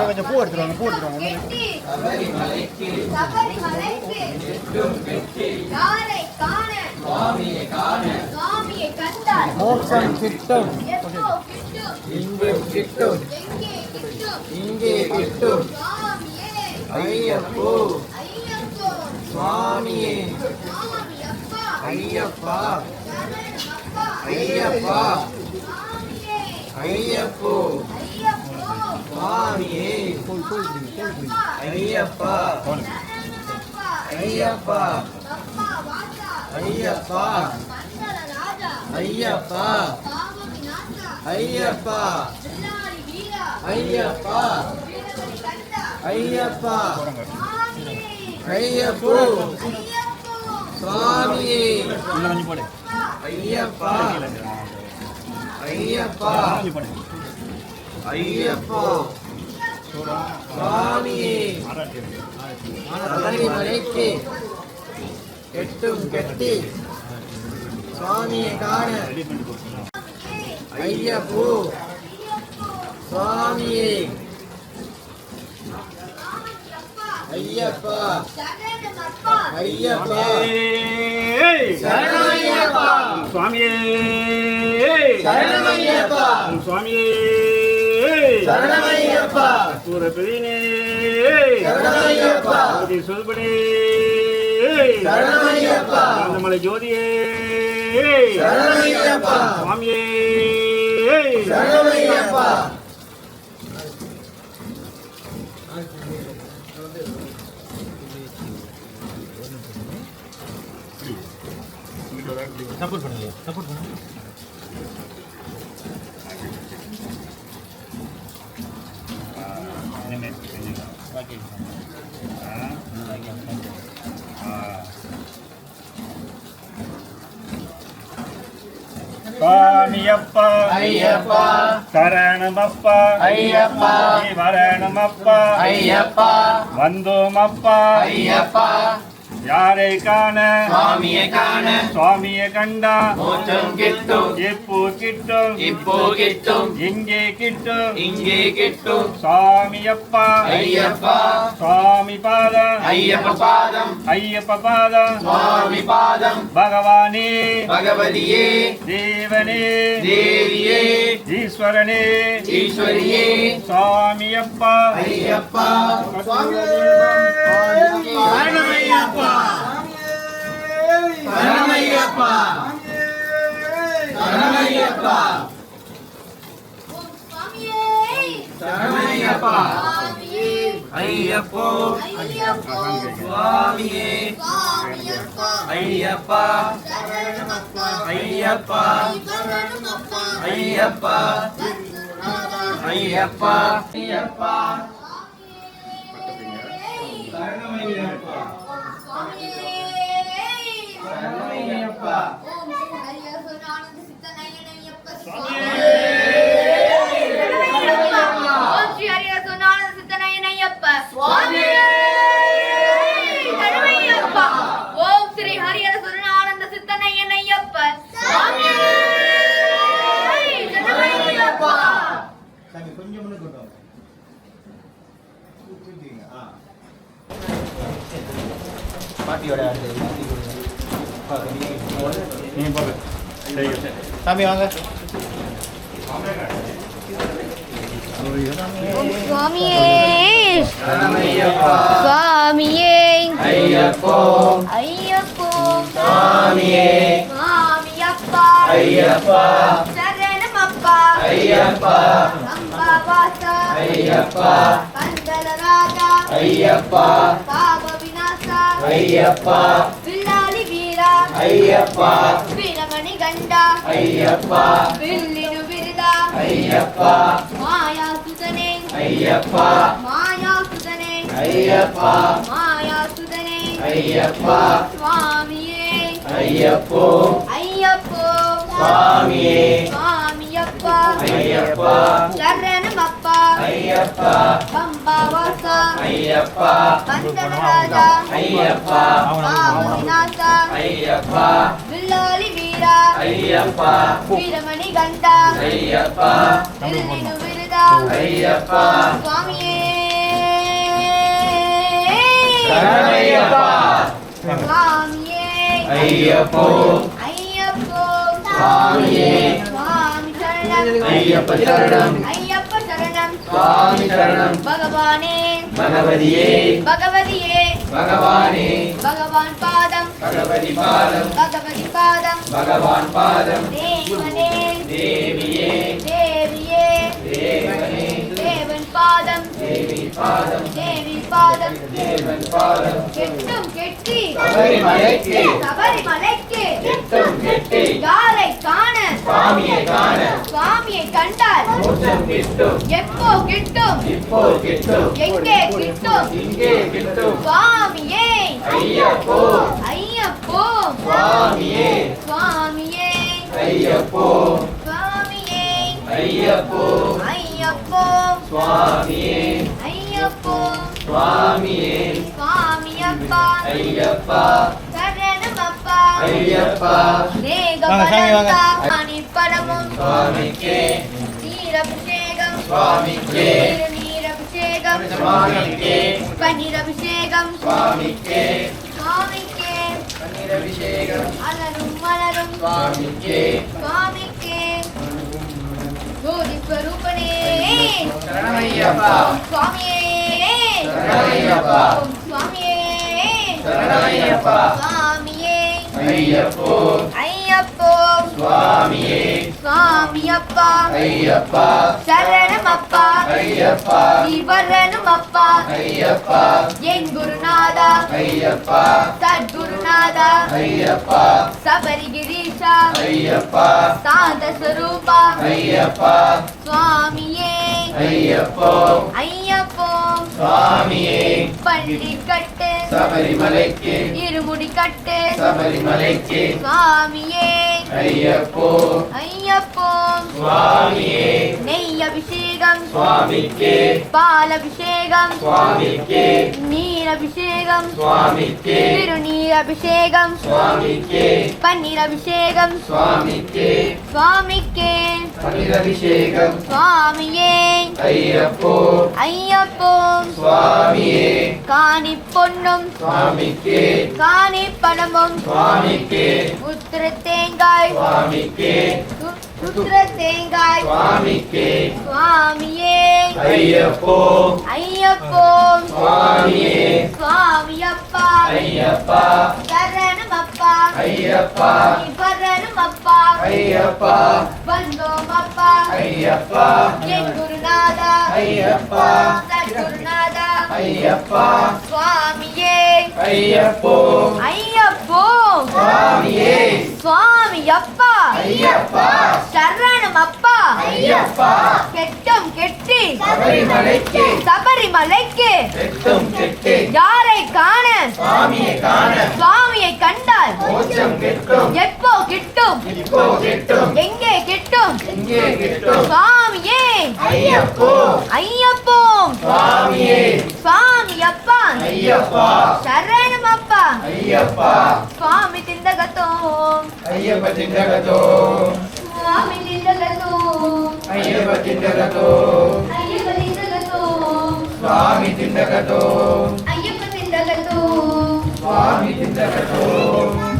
கொஞ்சம் பூ எடுத்துருவாங்க பூ எடுத்துருவாங்க மோட்சம் கிட்டும் இங்கே கிட்டும் இங்கே கிட்டும் ஐயப்போ சுவாமியே ஐயப்பா ஐயப்பா ஐயப்போ சுவாமியே ஐயப்பா ஐயப்பா ஐயப்பா ஐயப்பா ஐயப்பா ஐயப்பா ஐயப்பா ஐயப்போ சுவாமியே ஐயப்பா ஐயப்பா ஐயப்பா சுவாமியே மலைக்கு எட்டும் கெட்டி சுவாமியை காண ஐயப்போ சுவாமியே ஐயப்பா ஐயப்பா சரணமையப்பா சுவாமியே சரணமையப்பா சுவாமியே சரணமையப்பா சூரபிரினே சரணமையப்பா சொல்படே சரணமையப்பா மலை ஜோதியே சரணமையப்பா சுவாமியே சரணமையப்பா. சப்போர்ட் பண்ணுங்க, சப்போர்ட் பண்ணுங்க. சுவாமியப்பா ஐயப்பா சரணமப்பா ஐயப்பா வரணமப்பா ஐயப்பா வந்தோமப்பா ஐயப்பா யாரை காண சுவாமியை காண சுவாமியை கண்டா மோட்சம் கிட்டும் எப்போ கிட்டும் இப்போ கிட்டும் எங்கே கிட்டும் இங்கே கிட்டும் சுவாமியப்பா ஐயப்பா சுவாமி பாதம் ஐயப்ப பாதம் ஐயப்ப பாதம் சுவாமி பாதம் பகவானே பகவதியே தேவனே தேவியே ஈஸ்வரனே ஈஸ்வரியே சுவாமியப்பா ஐயப்பா சரணமையப்பா சரணமையப்பா சரணமையப்பா சரணமையப்பா ஐயப்போ சுவாமியே ஐயப்பா ஐயப்பா ஐயப்பா ஐயப்பா ஐயப்பா சரணமையப்பா சரணமையப்பா ஓம் ஸ்ரீ ஹரிஹர சுரநானந்த சித்தனையனையப்ப கொஞ்சம் முன்னுக்கு கொண்டு வாங்க. பாட்டியோட நீ போக சாமி வாங்க. சுவாமியே சரணமையப்பா சுவாமியே ஐயப்போ ஐயப்போ சுவாமியே சுவாமியப்பா ஐயப்பா சரணமப்பா ஐயப்பா அம்பாவாசா ஐயப்பா கந்தலராஜா ஐயப்பா பாப விநாசா ஐயப்பா வில்லாளி வீரா ஐயப்பா வீரமணி கண்டா ஐயப்பா வில்லிடு விருதா ஐயப்பா மாயா சுதனே ஐயப்பா மாயா சுதனே ஐயப்பா மாயா சுதனே ஐயப்பா சுவாமியே ஐயப்போ ஐயப்போ சுவாமியே சுவாமியப்பா ஐயப்பா சரணமப்பா ஐயப்பா பம்பாவாசா ஐயப்பா பந்தனராஜா ஐயப்பா பாபவிநாசா ஐயப்பா வில்லாளி வீரா ஐயப்பா வீரமணி கண்டா ஐயப்பா வில்லிடு விருதா ஐயப்பா சுவாமியே சரணமையப்பா சுவாமியே ஐயப்போ ஐயப்போ சுவாமியே சுவாமி சரணம் ஐயப்ப சரணம் ஐயப்ப சரணம் சுவாமி சரணம் பகவானே பகவதியே பகவதியே பகவானே பகவான் பாதம் பகவதி பாதம் பகவதி பாதம் பகவான் பாதம் தேவனே தேவியே தேவியே தேவனே தேவன் பாதம் தேவி பாதம் தேவி பாதம் தேவன் பாதம் கெட்டும் கெட்டி சபரிமலைக்கு சபரிமலைக்கு கெட்டும் கெட்டி யாரை காண சுவாமியை காண சுவாமியை கண்டால் மோட்சம் கிட்டும் எப்போ கிட்டும் இப்போ கிட்டும் எங்கே கிட்டும் இங்கே கிட்டும் சுவாமியே ஐயப்போ ஐயப்போ சுவாமியே சுவாமியே ஐயப்போ சுவாமியே ஐயப்போ ஐயப்போ சுவாமியே ஐயப்போ சுவாமியே சுவாமியப்பா ஐயப்பா சரணமப்பா ஐயப்பா மேகபலந்தா மணிப்படமும் சுவாமிக்கே நீரபிஷேகம் சுவாமிக்கே நீரபிஷேகம் சுவாமிக்கே பன்னீரபிஷேகம் சுவாமிக்கே சுவாமிக்கே பன்னீரபிஷேகம் அலரும் மலரும் சுவாமிக்கே சுவாமிக்கே ஜோதி ஸ்வரூபனே சரணமையப்பா சுவாமியே சரணமையப்பா சுவாமியே சரணமையப்பா சுவாமியே ஐயப்போ ஐயப்போ சுவாமியே சுவாமியப்பா ஐயப்பா சரணமப்பா ஐயப்பா நீ வரணுமப்பா ஐயப்பா என் குருநாதா ஐயப்பா சத்குருநாதா ஐயப்பா சபரிகிரீஷா ஐயப்பா சாந்த ஸ்வரூபா ஐயப்பா சுவாமியே ஐயப்போ ஐயப்போ சுவாமியே பள்ளி கட்டு சபரிமலைக்கு இருமுடி கட்டு சபரிமலைக்கு சுவாமியே ஐயப்போ ஐயப்போ சுவாமியே நெய் அபிஷேகம் சுவாமிக்கு பாலபிஷேகம் சுவாமிக்கு நீர் அபிஷேகம் சுவாமிக்கு திருநீர் அபிஷேகம் சுவாமிக்கு பன்னீர் அபிஷேகம் சுவாமிக்கு சுவாமிக்கே பன்னிரபிஷேகம் சுவாமியே ஐயப்போ ஐயப்போ சுவாமியே காணி பொன்னும் சுவாமிக்கு காணி பணமும் சுவாமிக்கு உத்திர தேங்காய் சுவாமிக்கு உத்திர தேங்காய் சுவாமிக்கு சுவாமியே ஐயப்போ ஐயப்போ சுவாமியே சுவாமியப்பா ஐயப்பா சரணமப்பா ஐயப்பா நீ வரணுமப்பா ஐயப்பா வந்தோமப்பா ஐயப்பா என் குருநாதா ஐயப்பா சத்குருநாதா ஐயப்பா சுவாமியே ஐயப்போ ஐயப்போ சுவாமியே சுவாமியப்பா ஐயப்பா சரணமப்பா ஐயப்பா கெட்டும் கெட்டி சபரிமலைக்கு சபரிமலைக்கு எட்டும் கெட்டு யாரை காண சுவாமியை காண சுவாமியை கண்டால் மோட்சம் கெட்டும் எப்போ கிட்டும் இப்போ கெட்டும் எங்கே கிட்டும் எங்கே கெட்டும் சுவாமியே ஐயப்போ ஐயப்போ சுவாமியே சுவாமியப்பா ஐயப்பா சரணமப்பா ஐயப்பா சுவாமி திண்டகத்தோ ஐயப்ப திண்டகதோ சுவாமி திண்டகத்தோ ஐயப்ப திண்டகதோ ஐயப்ப திண்டகத்தோ சுவாமி திண்டகதோ ஐயப்ப திண்டகத்தோ சுவாமி திண்டகதோ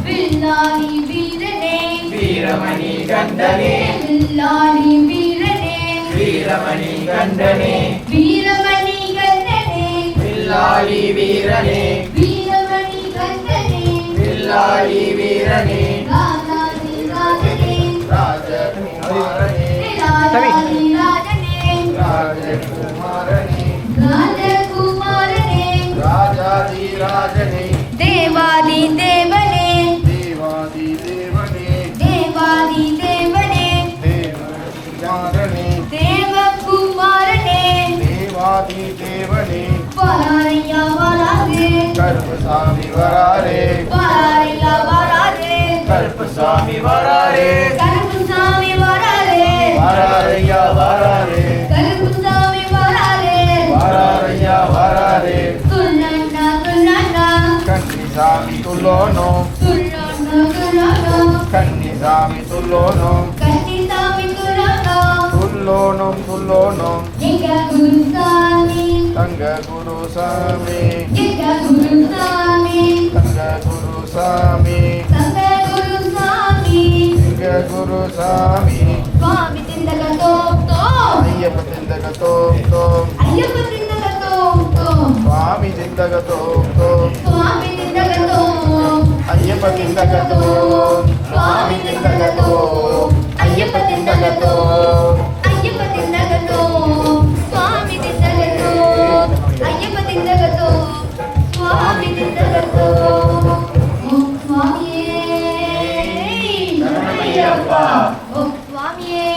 வில்லாளி வீரனே வீரமணி கண்டனே வில்லாளி வீரனே வீரமணி கண்டனே வீரமணி கண்டனே வில்லாளி வீரனே வீரமணி கண்டனே வில்லாளி வீரனே ராஜாதி ராஜனே ராஜகுமாரனே ராஜாதி ராஜனே ராஜகுமாரனே ராஜகுமாரனே ராஜாதி ராஜனே தேவாதி தேவனே தேவாதி தேவனே தேவாதி தேவனே தேவகுமாரனே தேவகுமாரனே தேவாதி தேவனே வராரையா வராதே கருப்பசாமி வராரே வராரையா வராதே கருப்பசாமி வராரே கருப்புசாமி வராரே வராரையா வராரே கருப்புசாமி வராரே வராரையா வராரே துள்ளண்ணா துள்ளண்ணா கன்னிசாமி துள்ளோனோ துள்ளண்ணா துள்ளண்ணா கன்னிசாமி துள்ளோனோ கன்னிசாமி துள்ளண்ணா துள்ளோனும் துள்ளோனும் எங்க குருசாமி தங்க குருசாமி எங்க குருசாமி தங்க குருசாமி தங்க குருசாமி தங்க குருசாமி சுவாமி திண்டகத்தோ தோ ஐயப்ப திந்தக தோம் தோம் ஐயப்ப திண்டகத்தோ தோ சுவாமி திந்தக தோம் தோம் சுவாமி திண்டகத்தோ ஐயப்ப திந்தக தோம் சுவாமி திந்தக தோம் ஐயப்ப திந்தக தோம் ஐயப்ப திண்டகத்தோ சுவாமி திண்டகத்தோ ஐயப்ப திண்டகத்தோ சுவாமி திண்டகத்தோ ஓம் சுவாமியே சரணமையப்பா. ஓம் சுவாமியே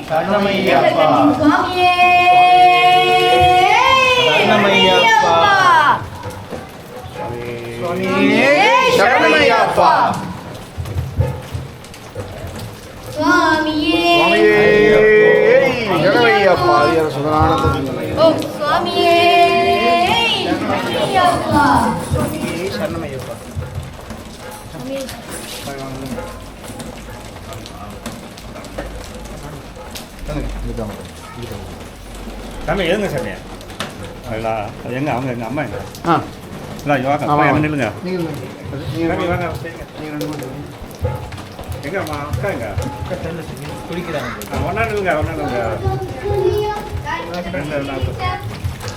சரணமையப்பா. சுவாமியே சரணமையப்பா. சுவாமியே சரணமையப்பா. சுவாமியே சரணமையப்பா. அதிகார சுதனானந்த ஓம் சுவாமியே சரணமையப்பா. சரணமையப்பா. தம்பி எதுங்க சாமி அதுங்களா அது எங்க அவங்க எங்கள் அம்மா எங்க ஆ இல்லை வாங்க ஆமா. அப்பா, நில்லுங்க நீங்கள் தம்பி வாங்க சரிங்க. நீங்கள் ரெண்டு மூணு எங்க அம்மா அக்கா எங்க குடிக்கிறாங்க ஒன்றா நில்லுங்க ஒன்றா நில்லுங்க ரெண்டு நாள்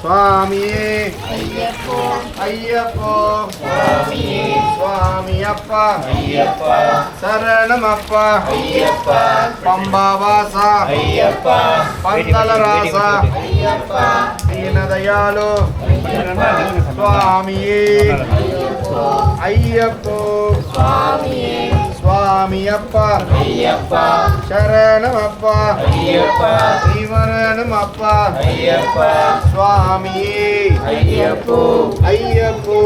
சுவாமியே ஐயப்போ ஐயப்போ சுவாமியே சுவாமி அப்பா ஐயப்பா சரணம் அப்பா ஐயப்பா பம்பாவாசா ஐயப்பா பந்தலராசா ஐயப்பா தீனதயாளு சுவாமியே ஐயப்போ சுவாமியே சுவாமி அப்பா ஐயப்பா சரணம் அப்பா ஐயப்பா ஸ்ரீவரணம் அப்பா ஐயப்பா சுவாமியே ஐயப்போ ஐயப்போ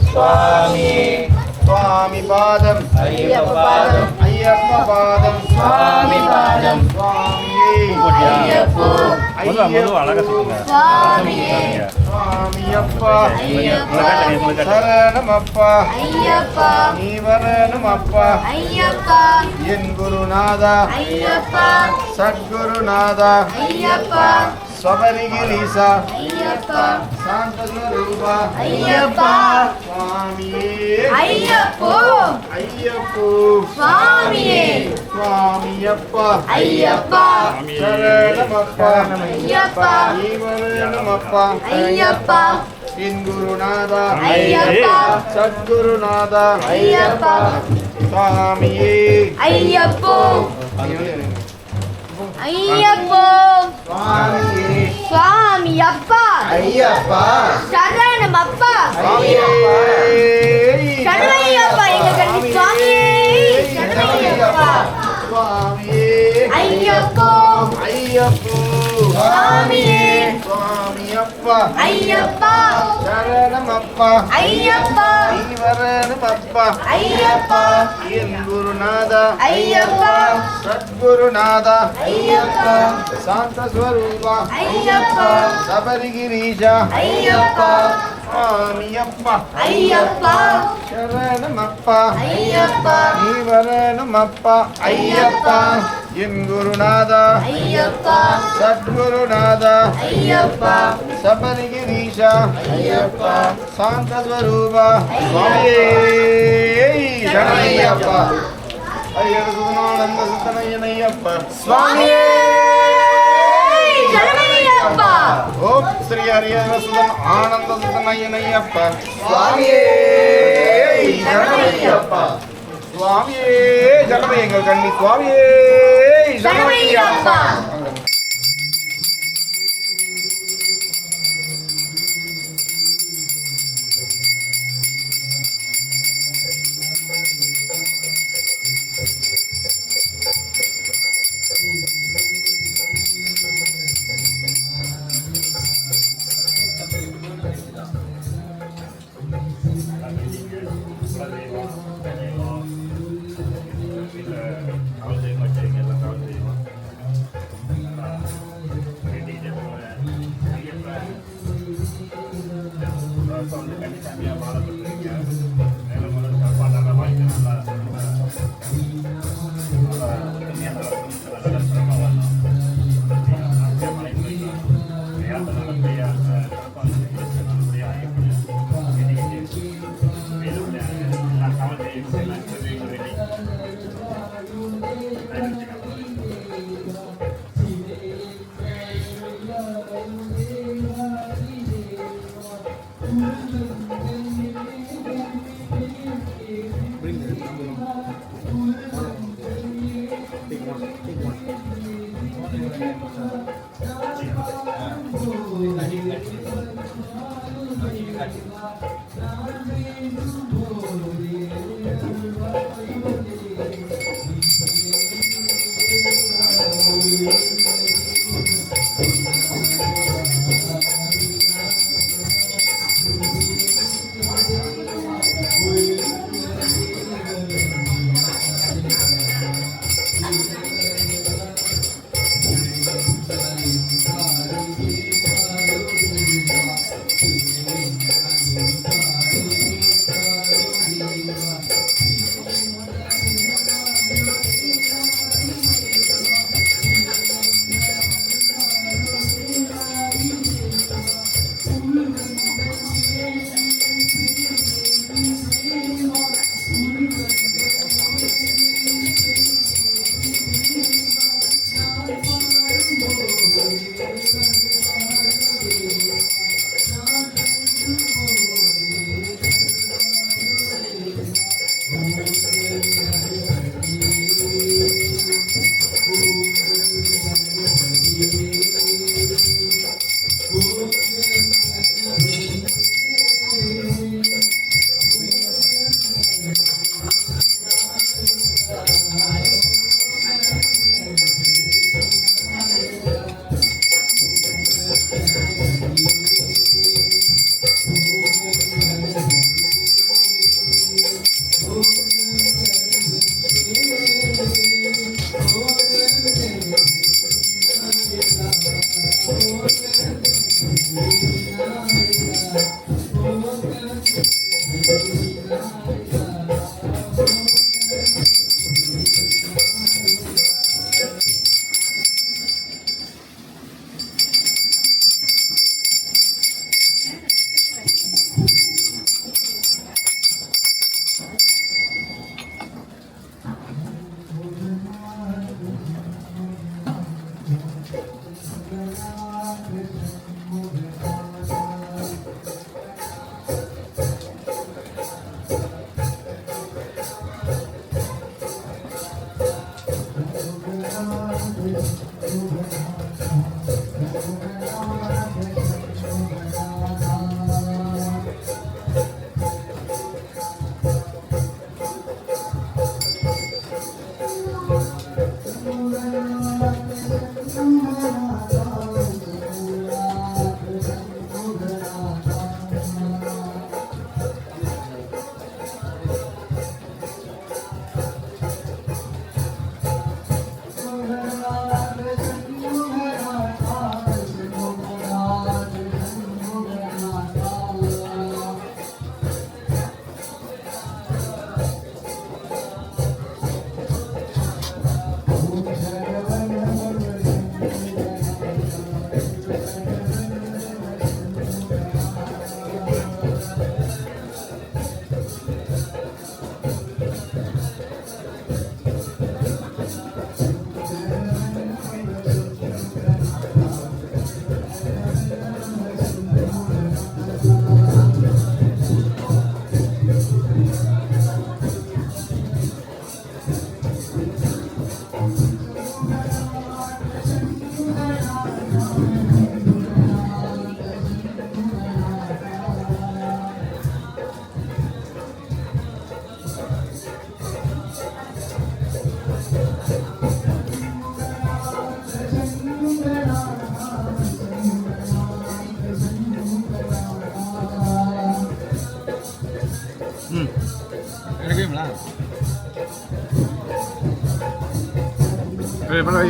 சுவாமியே சுவாமி பாதம் ஐயப்ப பாதம் ஐயப்ப பாதம் சுவாமி பாதம் சுவாமியே ஐயப்போ முதல்ல அழகா சொல்லுங்க சுவாமியே சுவாமி அப்பா ஐயப்பா சரணம் அப்பா ஐயப்பா நீவரணம் அப்பா ஐயப்பா என் குருநாதா ஐயப்பா சத்குருநாதா ஐயப்பா ஸ்வபரிகிரீசா ஐயப்பா சாந்த ஸ்வரூபா ஐயப்பா சுவாமியே ஐயப்போ ஐயப்போ சுவாமியே சுவாமியப்பா ஐயப்பா சரணமப்பா ஐயப்பா ஈவரணமப்பா ஐயப்பா என் குருநாதா ஐயப்பா சத்குருநாதா ஐயப்பா சுவாமியே ஐயப்போ ஐயப்போ சுவாமியே சுவாமி அப்பா ஐயப்பா சரணம் அப்பா சுவாமியே சரணமையப்பா எங்க கண்டி சுவாமியே சரணமையப்பா சுவாமியே ஐயப்போ ஐயப்போ சுவாமியே சுவாமியப்பா ஐயப்பா சரணமப்பா ஐயப்பா ஈவரணமப்பா ஐயப்பா என் குருநாதா ஐயப்பா சத்குருநாதா ஐயப்பா சாந்த ஸ்வரூபா ஐயப்பா சபரிகிரீஷா ஐயப்பா சுவாமியப்பா ஐயப்பா சரணமப்பா ஐயப்பா ஈவரணமப்பா ஐயப்பா என் குருநாதா ஐயப்பா சத்குருநாதா ஐயப்பா சபரிகிரீஷா ஐயப்பா சாந்த ஸ்வரூபா சுவாமியே சரணமையப்பா ஐயர் சுதனானந்த சித்தனையனையப்பா சுவாமியே சரணமையப்பா ஓம் ஸ்ரீ ஹரியர சுதன் ஆனந்த சித்தனையனையப்பா சுவாமியே சரணமையப்பா சுவாமியே சரணமை எங்கள் கண்ணி சுவாமியே சரணமையப்பா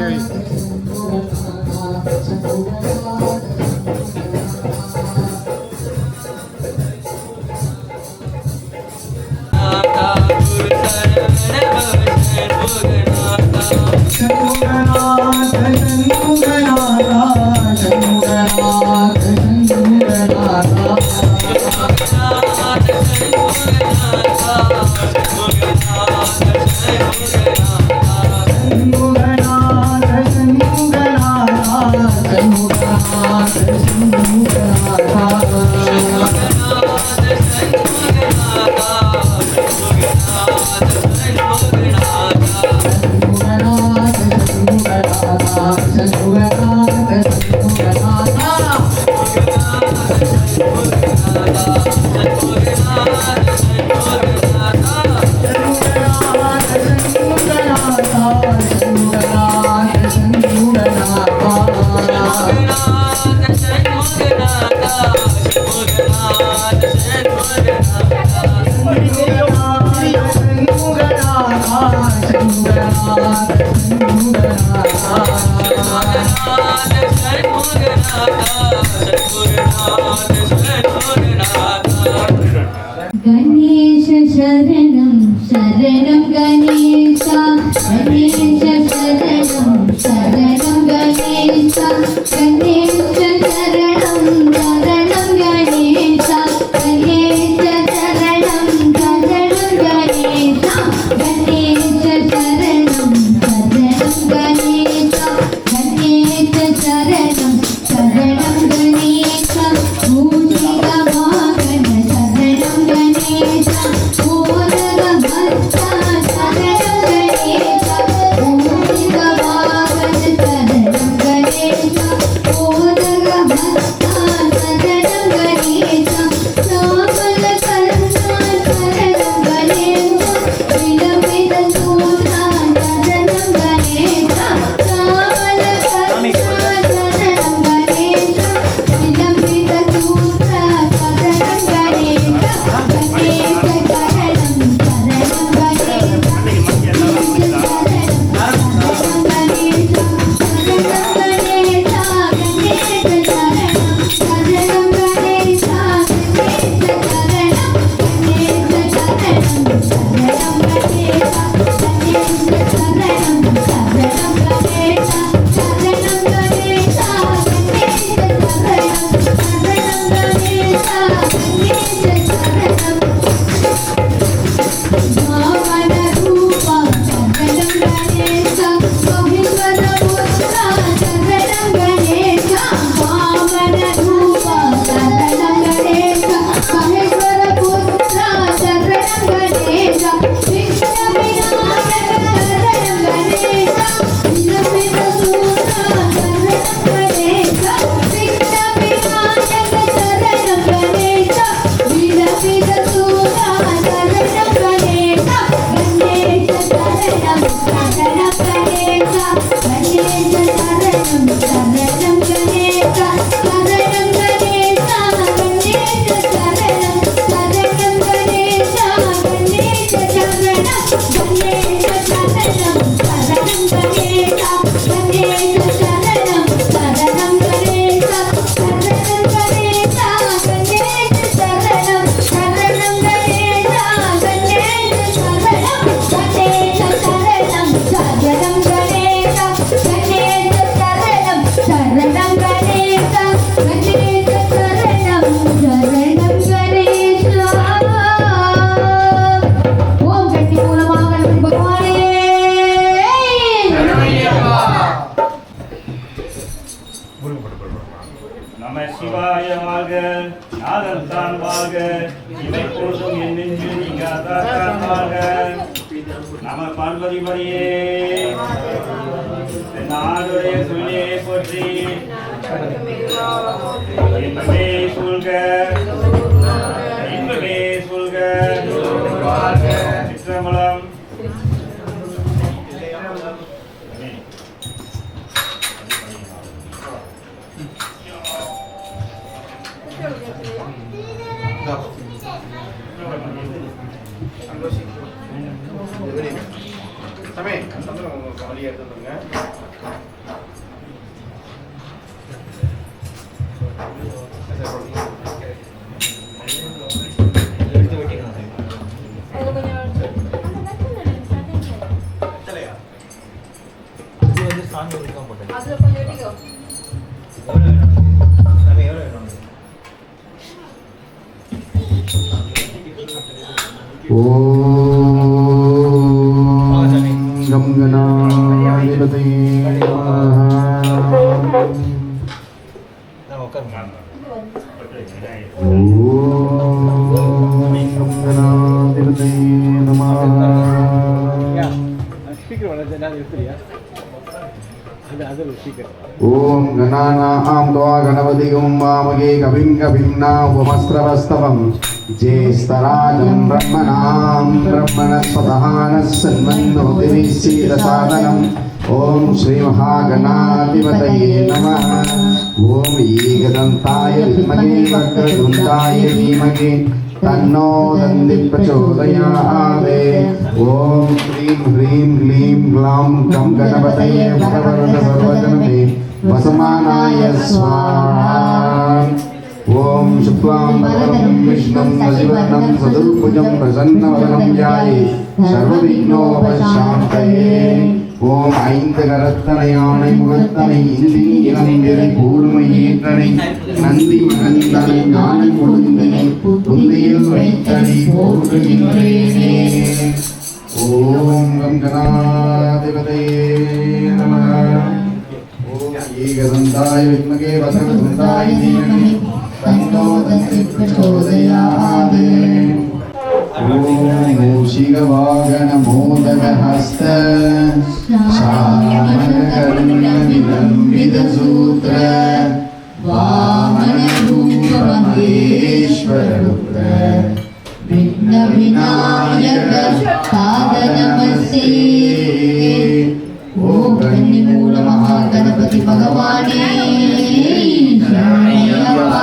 Shri சிவாய வாழ்க நாதன் தான் வாழ்க இவை பொழுதும் என் நெஞ்சில் நீங்காதான் வாழ்க நம பார்வதி வரியே நாடுடைய சொல்லியே போற்றி இன்பமே சூழ்க இன்பமே சூழ்க சிற்றம்பலம் சாமி சந்திரன் வழியை எடுத்துருங்க. அதுல கொஞ்சம் வெட்டிக்கோ. ஓம் கணாதிபதியே நமः. ஓம் கணாதிபதியே நமः. ஓம் கணானாம் த்வா கணபதியும் வாமகே கவிம் கவிம்னா உபமஸ்ரவஸ்தவம் ஜேஸ்தராஜம் பிரம்மணாம் பிரம்மணஸ்வதஹானः சன்மன்னோதிவிசீதசாதனம். ஓம் ஸ்ரீ மகாகணாதிபதயே நமः. ஓம் ஏகதந்தாய வித்மஹே வக்ரதுண்டாய தீமஹி தன்னோ தந்தி பிரச்சோதயாத். ஓம் ஸ்ரீம் ஹ்ரீம் க்ளீம் க்ளாம் கம் கணபதயே வரவரத சர்வஜனமே வசமானாய ஸ்வாஹா. ஓம் சுக்லாம் பரதரம் விஷ்ணும் சசிவர்ணம் சதுர்புஜம் பிரசன்னவதனம் ध्याये சர்வவிக்னோபசாந்தயே. ஓம் ஐந்து கரத்தனை யானை முகத்தனை இந்தி இளம்பிரை கூர்மை ஏற்றனை நந்தி மகந்தனை ஞானி கொடுந்தனை புந்தியில் வைத்தனை போற்றுகின்றேனே. ஓம் கம் கணாதிபதயே நமः. ஓம் ஏகதந்தாய வித்மகே வக்ரதுண்டாய தீமஹி தன்னோ தந்தி பிரச்சோதயாத். ஓம் மூஷிகவாகன மோதகஹஸ்த சாமகர்ணவிலம்பித சூத்ர வாமன ரூப மகேஸ்வர ருத்ர விக்ன விநாயக பாத நமஸ்தே. ஓம் கன்னிமூல மகாகணபதி பகவானே சரணமய்யப்பா.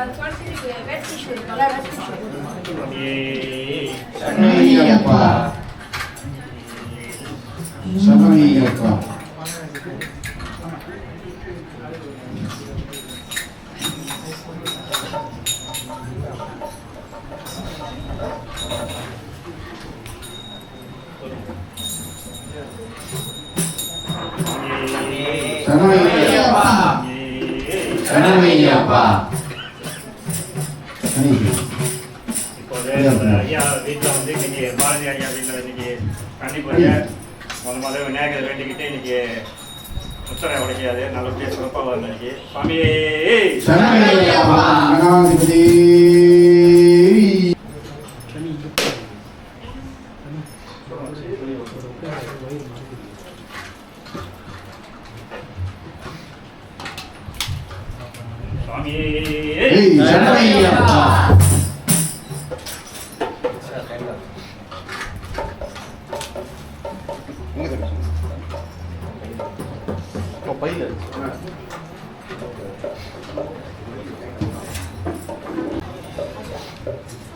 அது குறைச்சிட்டு வெட் டிஷ்யூ இருக்குல்ல, வெட் டிஷ்யூ. சரணமய்யப்பா சரணமய்யப்பா. சரணமய்யப்பா சரணமய்யப்பா. இப்போது ஐயா வீட்டில் வந்து இன்னைக்கு பாரதி ஐயா வீட்டில் இன்னைக்கு கண்டிப்பாக முதல்ல விநாயகர் வேண்டிக்கிட்டு இன்னைக்கு முத்தரை உடைக்காது நல்லபடியாக சிறப்பாக வரும் இன்னைக்கு. சுவாமியே சரணமய்யப்பா கணாதிபதி. சுவாமியே சரணமய்யப்பா.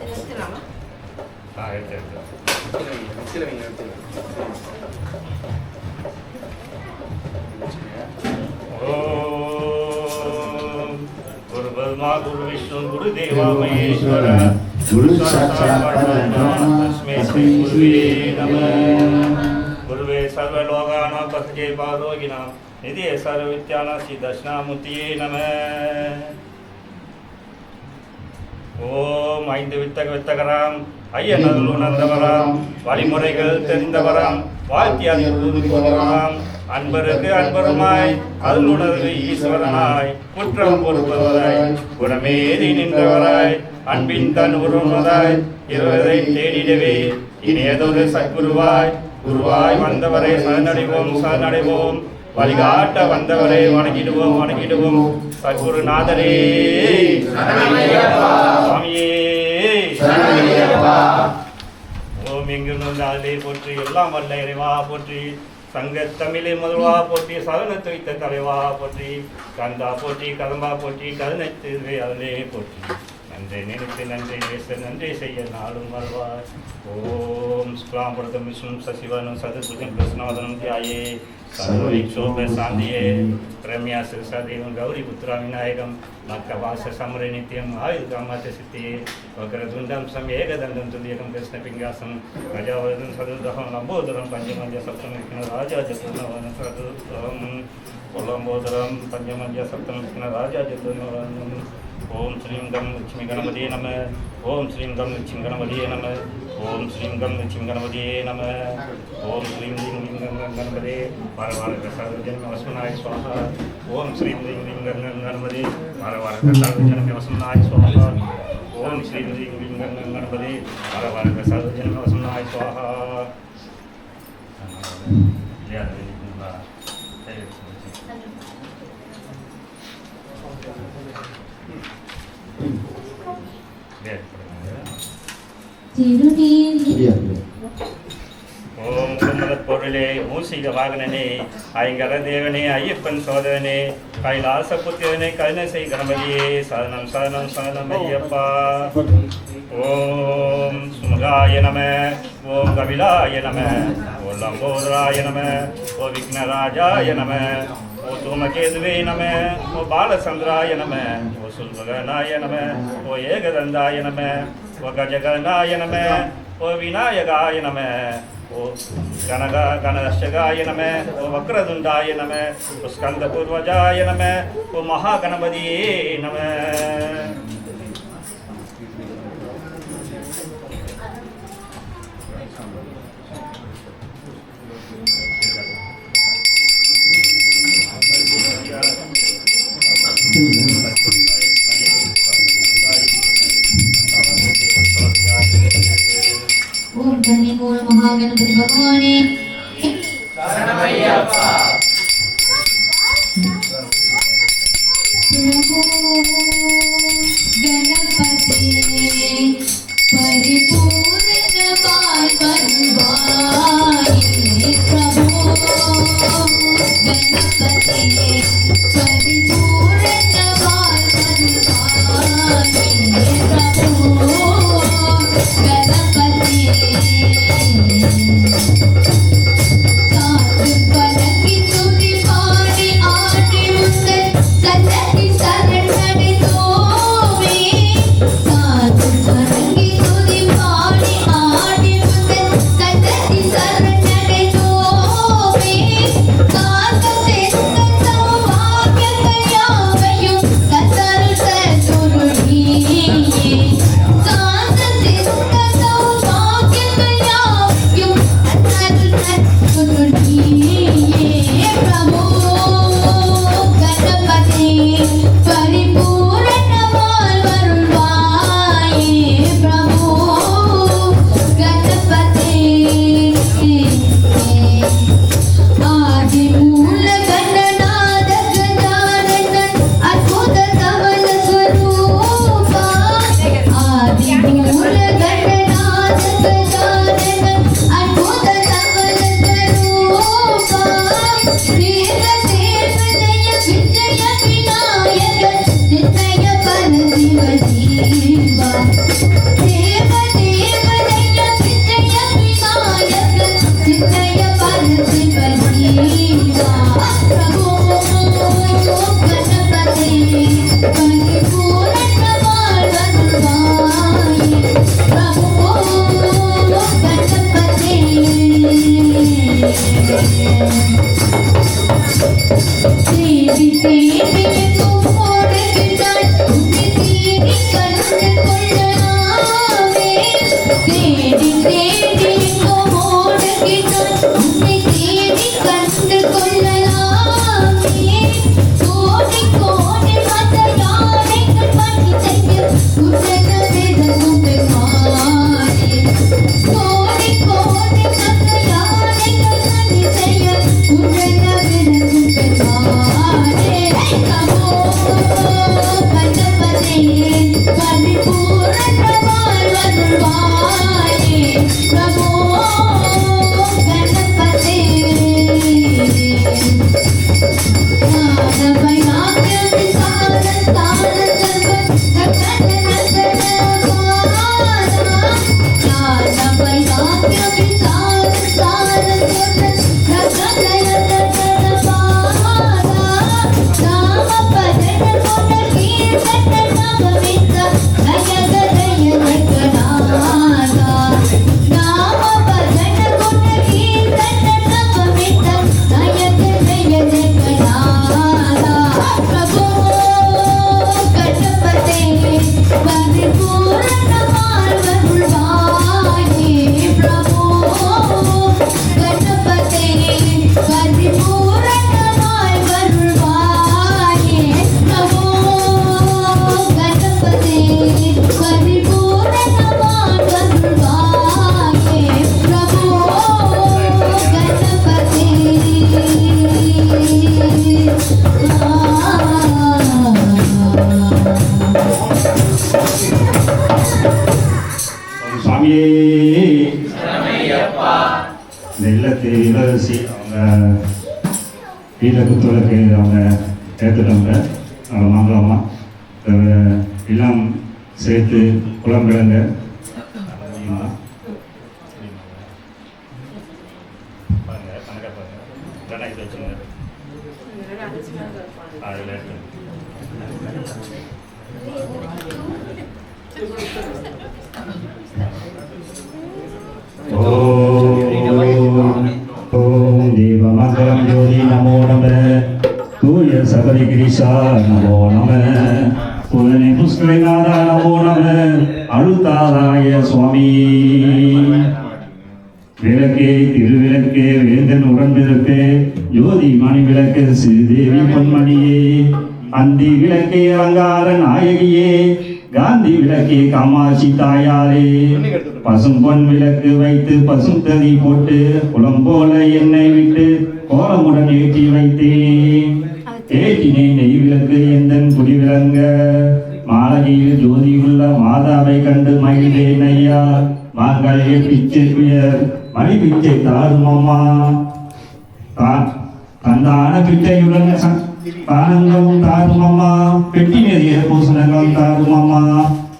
எடுத்துக்கலாமா? எடுத்து गुरु ब्रह्मा गुरु विष्णु गुरु देवा महेश्वर गुरु साक्षात् परब्रह्म तस्मै श्री गुरुवे नमः. गुरुवे सर्वलोकानां पथगे पारोगिणां निधे सर्वविद्यानां श्री दक्षिणामूर्तिये नमः. ஓம் ஐந்து வித்தகராம் ஐயனல் உணர்ந்தவராம் வழிமுறைகள் தெரிந்தவராம் வாழ்த்தி போதவராம் அன்பருக்கு அன்பருமாய் அருளுணர்வு ஈஸ்வரனாய் குற்றம் பொறுப்பவராய் குணமேறி நின்றவராய் அன்பின் தன் உருவதாய் இருவரை தேடிடவே இனியதொரு சத்குருவாய் குருவாய் வந்தவரை சரணடைவோம் வழிகாட்ட வந்தவரை வணங்கிடுவோம் சத்குருநாதரே சுவாமியே ஓம் எங்கிருந்தாலே போற்றி எல்லாம் வல்ல இறைவா போற்றி சங்க தமிழை முதல்வா போற்றி சரணத்து வைத்த தலைவா போற்றி கந்தா போற்றி கதம்பா போற்றி கருணை தீர்வே அதிலே போற்றி நன்றை நினைத்து நன்றை நேச நன்றை செய்ய நாளும் வருவார் ஓம் ஸ்குலாம்பரதம் விஷ்ணு சசிவனும் சதுர்புஜம் கிருஷ்ணவதனம் தியாயே சர்வீக்ஷோப சாந்தியே ரம்யா சிறுசாதேவம் கௌரி புத்திரா விநாயகம் மக்கவாச சமர நித்தியம் ஆயுள் காமாத்த சித்தியே வக்ரதுண்டம் சம் ஏகதண்டம் துல்லியகம் கிருஷ்ண பிங்காசம் கஜாவதம் சதுர்தகம் லம்போதரம் பஞ்சமஞ்ச சப்தமிக்கின ராஜா சதுர்ணவனம் சதுர்தகம் லம்போதரம் பஞ்சமஞ்ச சப்தமிக்கின ராஜா சதுர்ணவனம் ஓம் ஸ்ரீம் கம் லட்சுமி கணபதியே நம ஓம் ஸ்ரீம் கம் லட்சுமி கணபதியே நம ஓம் ஸ்ரீம் கம் லட்சுமி கணபதியே நம ஓம் ஸ்ரீம் லீம் லீம் கணபதே வார ஜன்ம வசனாய சுவாஹா ஓம் ஸ்ரீம் லீம் லீம் கணபதே வார ஜன்ம வசனாய சுவாஹா ஓம் ஸ்ரீம் லீம் லீம் கணபதே வார ஜன்ம வசனாய சுவாஹா ஓம் பொருளே மூசிக வாகனனே ஐங்கர தேவனே ஐயப்பன் சோதரனே கைலாச புத்திரனே கருணசை கணபதியே சரணம் சரணம் சரணம் ஐயப்பா ஓம் சுமுகாய நம ஓம் கபிலாய நம ஓம் லம்போதராய நம ஓ விக்னராஜாய நம ஓ தூமகேதுவே நம ஓ பாலச்சந்திராய நம ஓ சுல்பகனாய நம ஓ ஏகதந்தாய நம ஓ கஜகனாய நம ஓ விநாயகாய நம ஓ கணதர்ஷகாய நம ஓ வக்ரதுண்டாய நம ஓ ஸ்கந்தபூர்வஜாய நம ஓ மகாகணபதியே நம ஓம் கன்னிமூல மகாகணபதி பகவானே சரணமையப்பா பிரபோ கணபதி பரிபூரண பால்வருவாயே பிரபோ கணபதி பரிபூரண பால்வருவாயே பிரபோ கணபதி சாத்து பணக்கி துதி பாடி ஆடி முந்தன் சன்னதி சரணடி தோவே சாத்து பணக்கி துதி பாடி ஆடி முந்தன் சன்னதி சரணடி தோவே காத்தே தத்தம் வாக்கியங்கள் யாவையும் கத்தருள் சத்துருடியே காத்தே தத்தம் வாக்கியங்கள் யாவையும் கத்தருள் சத்துருடியே பிரபோ கணபதி பரிபூரணமால் வருள்வாயே பிரபோ கணபதி ஆதி மூல கணநாத கஜானனன் அத்புத கமல ஸ்வரூபா ஆதி மூல கணநாத கஜானனன் அத்புத கமல ஸ்வரூபா வீர தேவதய விஜய விநாயக நித்ய பர சிவ ஜீவா தேவ தேவதய விஜய விநாயக நித்ய பர சிவ ஜீவா பிரபோ கணபதி பரிபூரண வாழ்வருள்வாயே பிரபோ கணபதி தேவி தேவி கும்மோடுகின்றாய் உன்னை தேடி கண்டு கொள்ளலாமே தேவி உன்னை தேடி கண்டு கொள்ளலாமே கோடி கோடி மத யானைகள் பணி செய்ய உன்னத வேதமும் பெருமானே கோடி கோடி மத யானைகள் பணி செய்ய உன்னத வேதமும் பெருமானே நமோ கணபதே பரிபூரணமாய் வருள்வாயே நமோ கணபதே சுவாமியே இந்த இல்லத்து இளவரசி அவங்க வீட்டில் குத்துவிளக்கு அவங்க ஏற்றுட்டவங்க அவங்க மாங்கலாமா எல்லாம் சேர்த்து குளம்பிழங்க ஓம் தேவமங்கலம் ஜோதி நமோ நம தூய சபரிகிரிஷா நமோ நம புலனி புஷ்கரநாதா நமோ நம அழுதாராய சுவாமி விளக்கே திருவிளக்கே வேந்தன் உடன்பிறப்பே ஜோதி மணி விளக்கு ஸ்ரீதேவி பொன்மணியே அந்தி விளக்கே அலங்கார நாயகியே காந்தி விளக்கே காமாட்சி தாயாரே பசும் பொன் விளக்கு வைத்து பசும் தறி போட்டு குளம் போல எண்ணெய் விட்டு கோலமுடன் ஏற்றி வைத்தேன் ஏற்றினேன் நெய் விளக்கு எந்தன் குடி விளங்க மாலையில் ஜோதியுள்ள மாதாவை கண்டு மகிழ்ந்தேன் ஐயா மாங்கல்ய பிச்சை உயர் மணி பிச்சை தாரும் அம்மா தந்தான பிச்சையுடன் தானங்களும் தாரும் அம்மா பெட்டி நெறிய பூசணங்களும் தாரும் அம்மா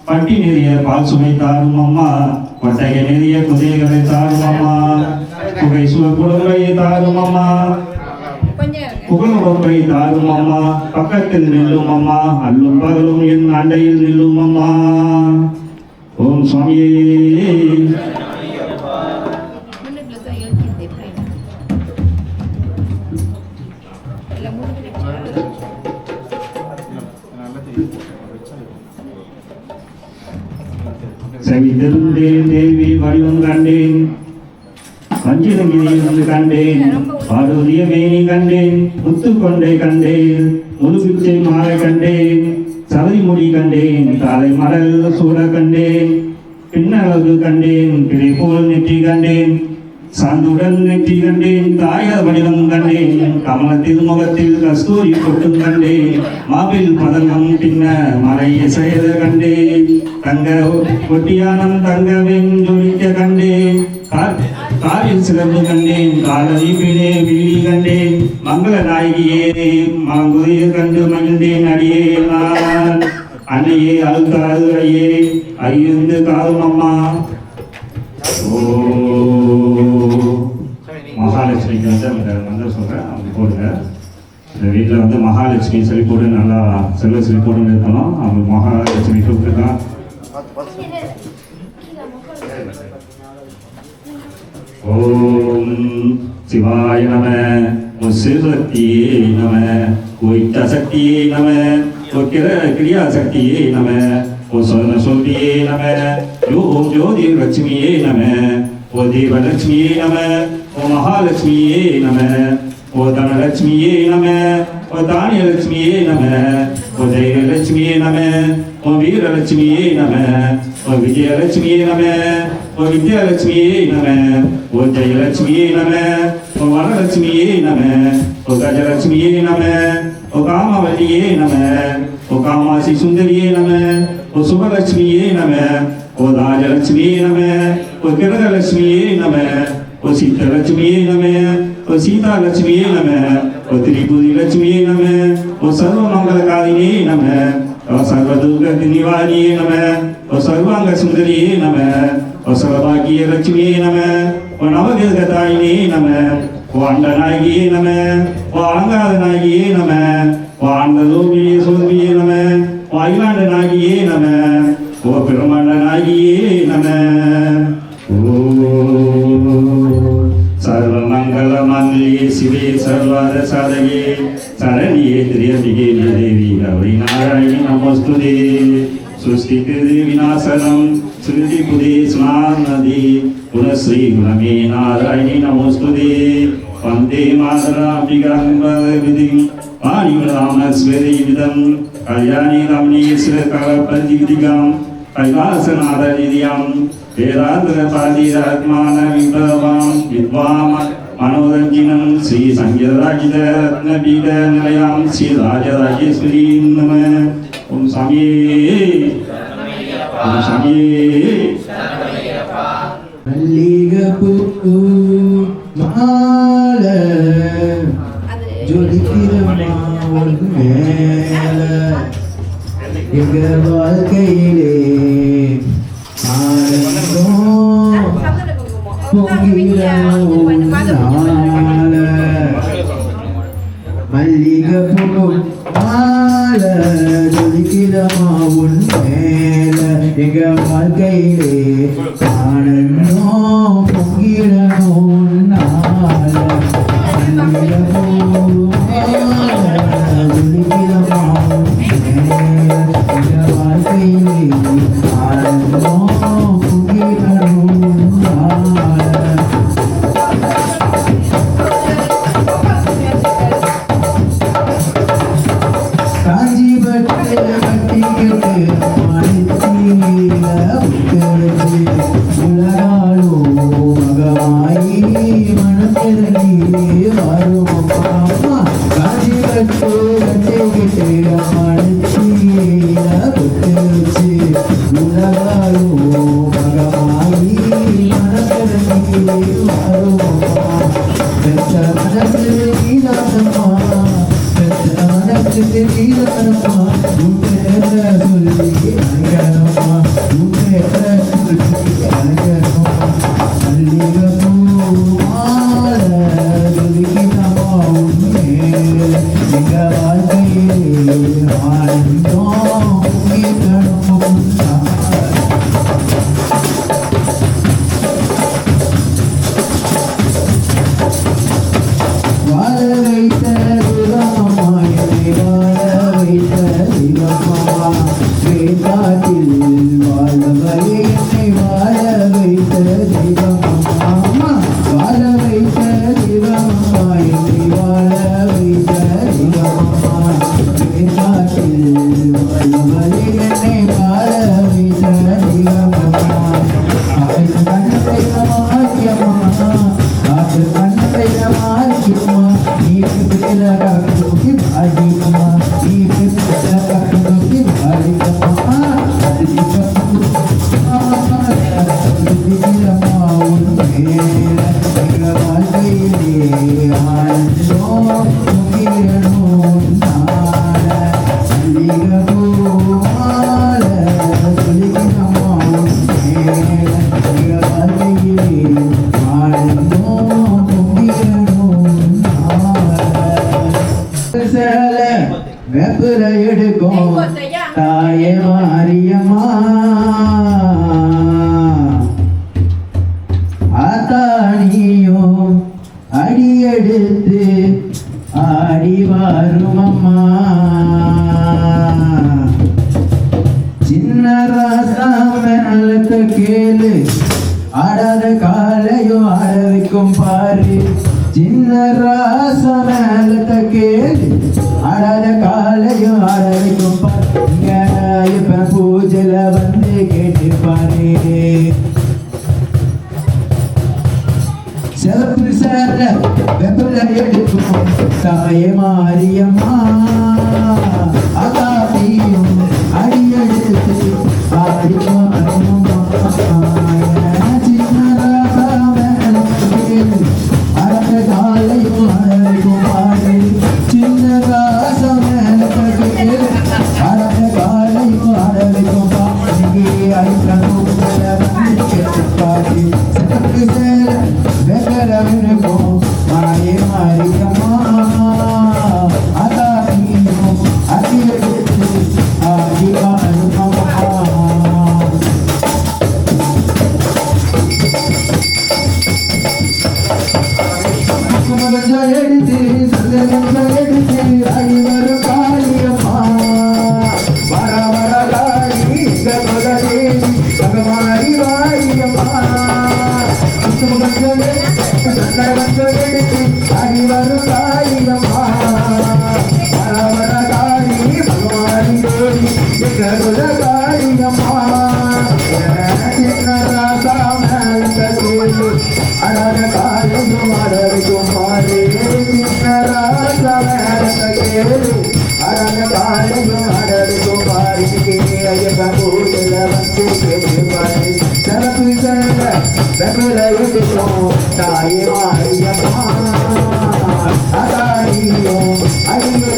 பட்டி நெறிய பால் சுமை தாரும் அம்மா கொட்டைய நெறிய குதிரைகளை தாரும் அம்மா புகை குழம்பை தாரும் அம்மா புகழும்பை தாரும் அம்மா பக்கத்தில் நில்லும் அம்மா அல்லும் பகலும் என் அண்டையில் நில்லும் அம்மா ஓம் சுவாமியே செவித்திருந்தேன் தேவி வடிவம் கண்டேன் பஞ்சிரங்கிரியிலிருந்து கண்டேன் பார்வதிய மேனி கண்டேன் முத்துக்கொண்டை கண்டேன் முழுபிச்சை மாலை கண்டேன் சபரிமுடி கண்டேன் காலை மடல் சூட கண்டேன் பின்னழகு கண்டேன் பிழை போல் நெற்றி கண்டேன் சாந்துடன் நெற்றி கண்டேன் தாயார் வடிவம் கண்டேன் கமல திருமுகத்தில் கஸ்தூரி கொட்டும் கண்டேன் மாபில் பதங்கம் பின்ன மலைய செயல கண்டேன் தங்க ஒட்டியானம் தங்க வெஞ்சொலிக்க கண்டேன் காரில் சிறப்பு கண்டேன் காலதி பிழே வீழி கண்டேன் மங்கள நாயகியே மாங்குரிய கண்டு மகிழ்ந்தேன் அடியே நான் அன்னையே அழுக்காது ஐயே ஐந்து காரும் அம்மா மகாலட்சுமிக்கு வந்து அந்த மந்திரம் சொல்கிறேன் அவங்க போடுங்க இந்த வீட்டில் வந்து மகாலட்சுமி செழிப்போடு நல்லா செல்வ செழிப்போடு இருக்கணும் அவங்க மகாலட்சுமி கூப்பிட்டுருக்கான் ஓம் சிவாய நம சிவசக்தியே நம இஷ்டசக்தியே நம கிரியாசக்தியே நம ஓ சொல்லியே நம ஓம் ஜோதி லட்சுமியே நம ஓ தேவலட்சுமியே நம ஓ மகாலட்சுமியே நம, ஓ தனலட்சுமியே நம, ஓ தானியலட்சுமியே நம, ஓ தைரியலட்சுமியே நம, ஓ வீரலட்சுமியே நம, ஓ விஜயலட்சுமியே நம, ஓ வித்யாலட்சுமியே நம, ஓ ஜெயலட்சுமியே நம, ஓ வரலட்சுமியே நம, ஓ கஜலட்சுமியே நம, ஓ காமவல்லியே நம, ஓ காமாசி சுந்தரியே நம, ஓ சுபலட்சுமியே நம, ஓ ராஜலட்சுமியே நம, ஓ கிரகலட்சுமியே நம, ஓ சித்தலட்சுமியே நம, ஓ சீதாலட்சுமியே நம, ஓ திரிபுரி லட்சுமியே நம, ஓ சர்வமங்கலகாரியே நம, ஓ சர்வதுர்க நிவாரியே நம, ஓ சர்வாங்க சுந்தரியே நம, ஓ சர்வபாகிய லட்சுமியே நம, ஓ நவகிரகதாயினே நம, ஓ அண்டநாயகியே நம, ஓ அலங்காரநாயகியே நம, ஓ ஆனந்தரூபியே சோதரியே நம, ஓ அகிலாண்டநாயகியே நம, ஓ பிரம்மாண்டநாயகியே நம. सर्वमंगलमांगल्ये शिवे सर्वार्थसाधके शरण्ये त्र्यंबके देवी गौरी नारायणी नमोस्तुते. सृष्टिकृते विनाशनं श्रुतिपुरे स्नानदे पुनश्री गुणमे नारायणी नमोस्तुते. वन्दे मातरम्बिकां पाणिग्रामस्वरीविदं कल्याणी रमणीश्वरकरपतिविदिकां कैलासनाथनिधियां वेदान्तपादिरात्मानविभवां विद्वां मनोरञ्जिनं श्रीसंगीतराजितरत्नपीठनिलयां श्रीराजराजेश्वरीं नमः. ॐ स्वामी ॐ स्वामी மல்லிகைப்பூ மாலை ஜொலிக்கிறமாவன் மேல எங்க வாழ்க்கையிலே ஆனந்தம் பொங்கிடும் நாள. மல்லிகைப்பூ மாலை ஜொலிக்கிறமாவன் மேல எங்க வாழ்க்கையிலே ஆனந்தம் பொங்கிடும் நாள. தாயே மாரியம்மா ஆத்தானியும் அடியெடுத்து ஆடி வாரும் அம்மா. சின்ன ராசா மேலத்த கேளு ஆடாத காலையும் ஆட வைக்கும் பாரு சின்ன ராச மேலத்த கேளு ஆடாத காலையும் ஆட வைக்கும் பாரு இங்க இப்ப பூஜையில வந்து கேட்டு பாரு சிறப்பு சேர வெப்பல எடுக்கும் தாயே மாரியம்மா அதாபியும் அடியெடுத்து ஆடி மாரியம்மா அழக காலையும் அழகும் பாடு சின்ன ராசம் அழக காலையும் அழகும் பாடு ஐந்து பாடு சிறப்பு சேர வெங்கலவிருக்கும் மாயே மாரியம்மா அதாபியும் அடியெடுத்து ஆடி மாரியம்மா எடுத்து எடுத்து அடிவர காளியம்மா வர வர காளி கபதேவி கபமாரி வாரியம்மா எடுத்து அடிவர காளியம்மா வர வர காளி கபமாரி தேவி கபத காளியம்மா அழக காலையும் அழகும் பாரு அழக காலையும் அழகும் பாரு ஐயப்பன் பூஜையில வந்து கேட்டு பாரு சிறப்பு சிறந்த வெப்பல எடுக்கும் தாயே மாரியம்மா அதாரியும் அடியே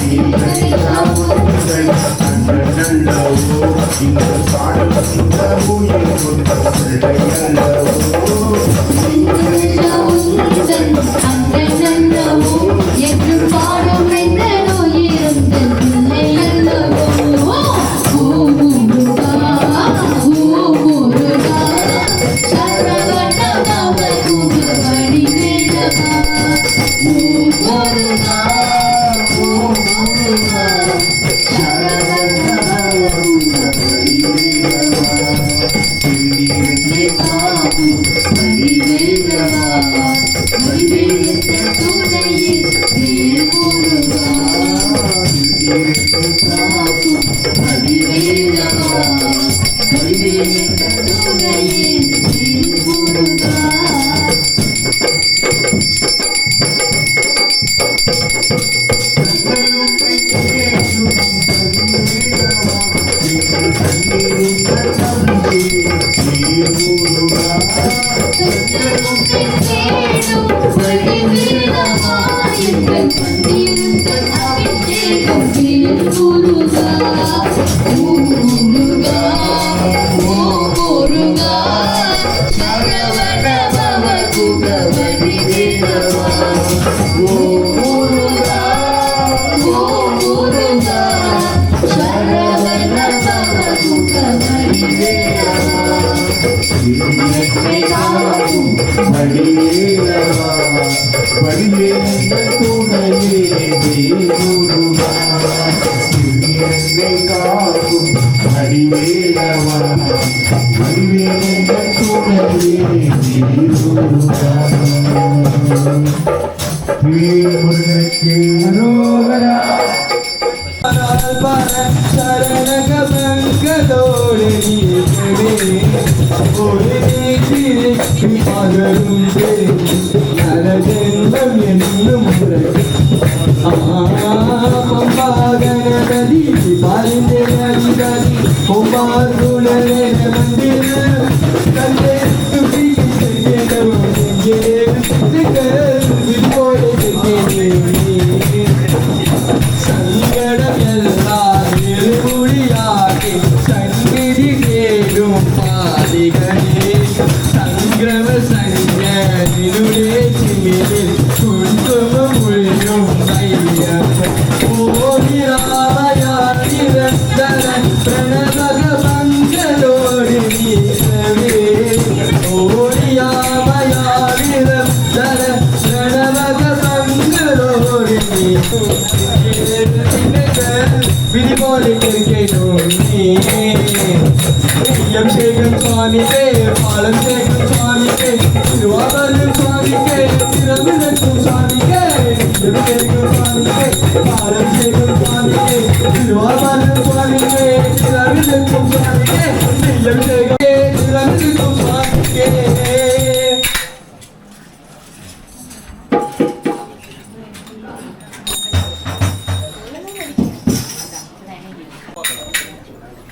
Thank you.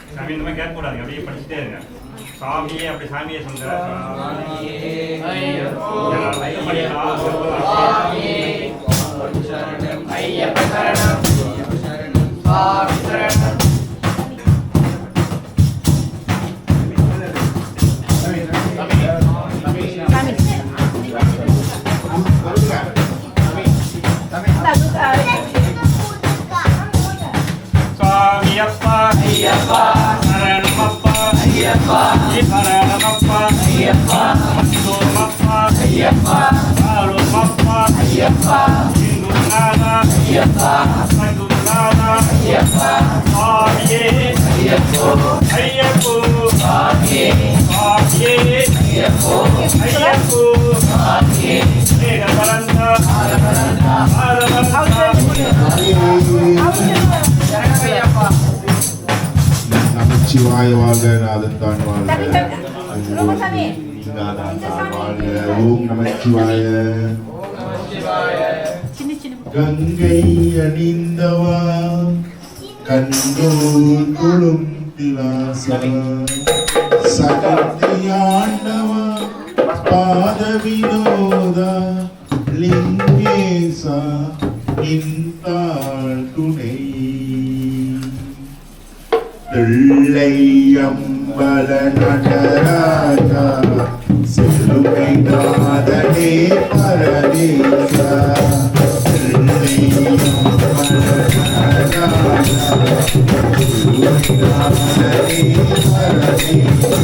சாமி இந்த மாதிரி கேட்க கூடாது, அப்படியே படிச்சுட்டே இருங்க. சாமியே அப்படி சாமியே சொல்ற சாமியப்பா ஐயப்பா சரணமப்பா ஐயப்பா சரணமப்பா ஐயப்பா மந்தோமப்பா ஐயப்பா சாருமப்பா ஐயப்பா சிந்துநாதா ஐயப்பா சந்துநாதா ஐயப்பா சாமியே ஐயப்போ ஐயப்போ சாமியே சாமியே ஐயப்போ ஐயப்போ சாமியே ஏகபரந்தா ஆரபரந்தா ஆரபரந்தா நமச்சிவாய வாழ்க, நாதன் தான் வாழ்க, நாதன் தான் வாழ்க. ஓம் நமச்சிவாய. கங்கை அணிந்தவா கண்டோர் கொழும் திலாசா சகத்தியாண்டவா பாத வினோதா லிங்கேசா நின்றாள் துணை தில்லையம்பல நடராஜா சிலுவை நாதனே பரதேசா தில்லையம்பல நடராஜா சிலுவை நாதனே பரதேசா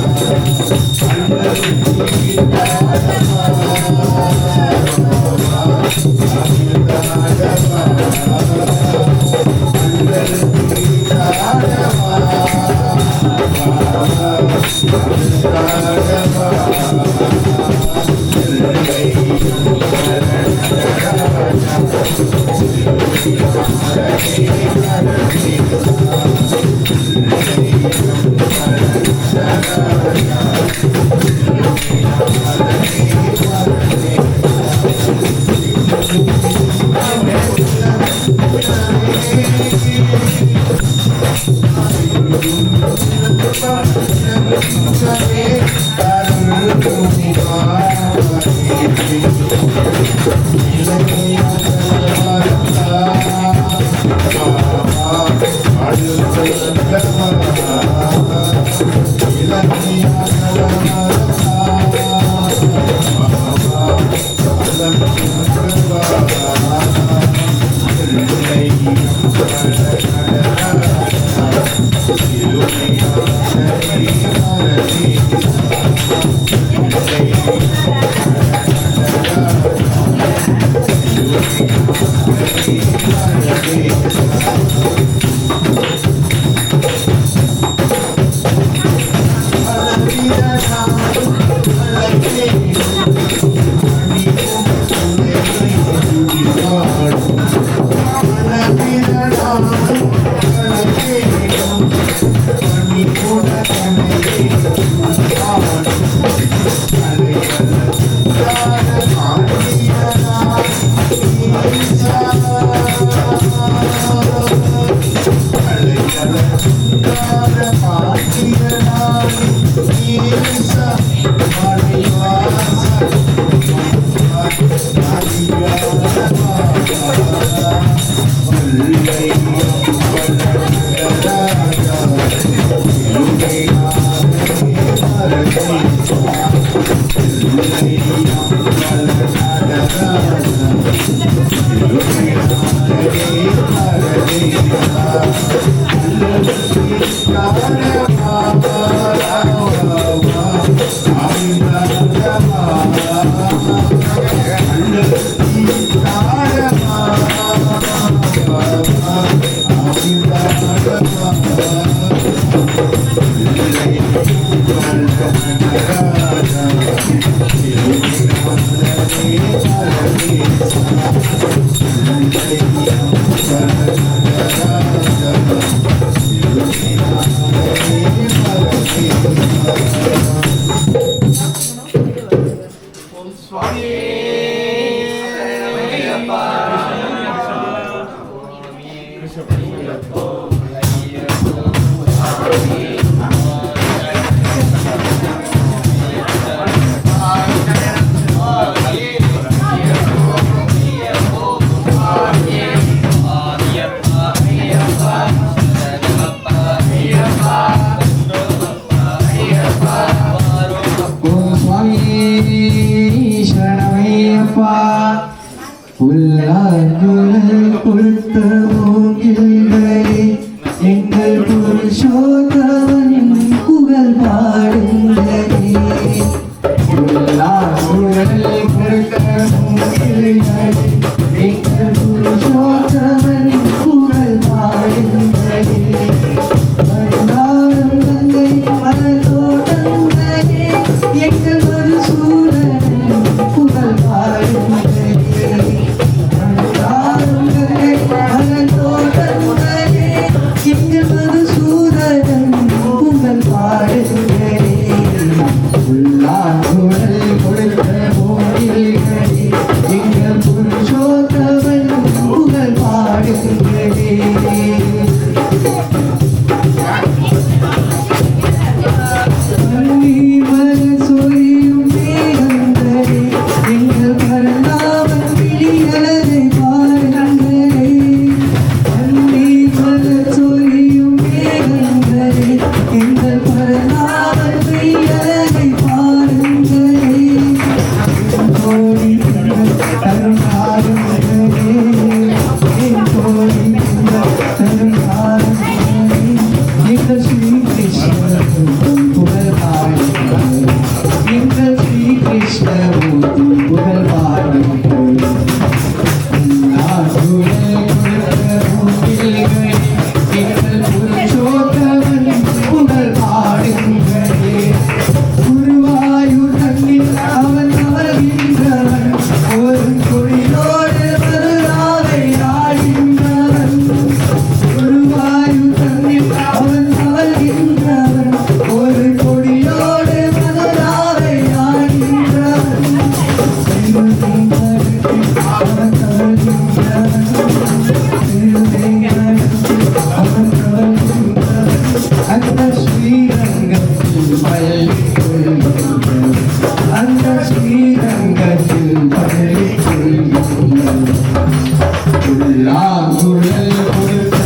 ஊழல் கொடுத்த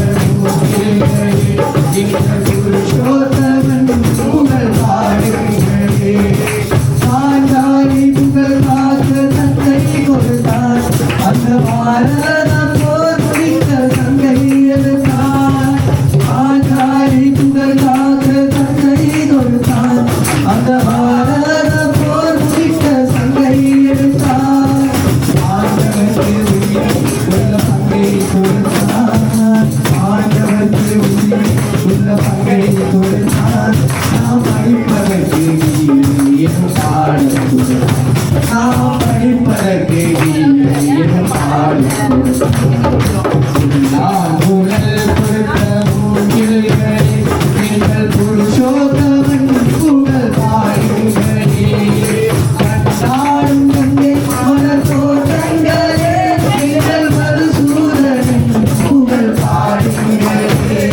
எங்கள் புருஷோத்தமன் புகழ் பாடுகிறே ஆண்டாளி புகழ் காக்க தந்தை கொடுத்தார் அந்த பாரதம் போர் முடித்த தந்தை எடுத்தார் ஆண்டாளி புகழ் காக்க தந்தை கொடுத்தார் அந்த பாரதம் போர் முடித்த தந்தை எடுத்தார் ஆண்டவருக்கு உள்ள பங்கை கொடுத்தார் ஆண்டவருக்கு உள்ள பங்கை கொடுத்தார் நாம் அழிப்பதற்கு என் பாடு நாம் அழிப்பதற்கு என் பாடு நான் உடல் கொடுத்த மூங்கில்களே எங்கள் புருஷோத்தமன் புகழ் பாடுங்களே கண்டாடும் கண்டே மலர் தோட்டங்களே எங்கள் மதுசூதனன் புகழ் பாடுங்களே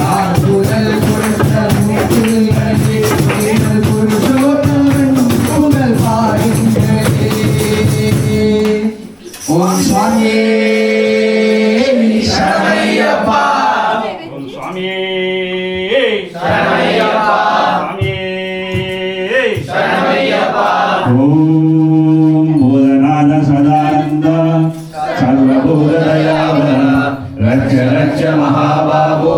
நான் உடல் கொடுத்த மூங்கில்களே எங்கள் புருஷோத்தமன் புகழ் பாடுங்களே ஓம் சுவாமியே சரணையப்பா ஓம் சுவாமியே சரணமையப்பா. சுவாமியே சரணமையப்பா. ஓம் பூதநாத சதானந்த சர்வபூததயாவர ரட்ச ரட்ச மகாபாபோ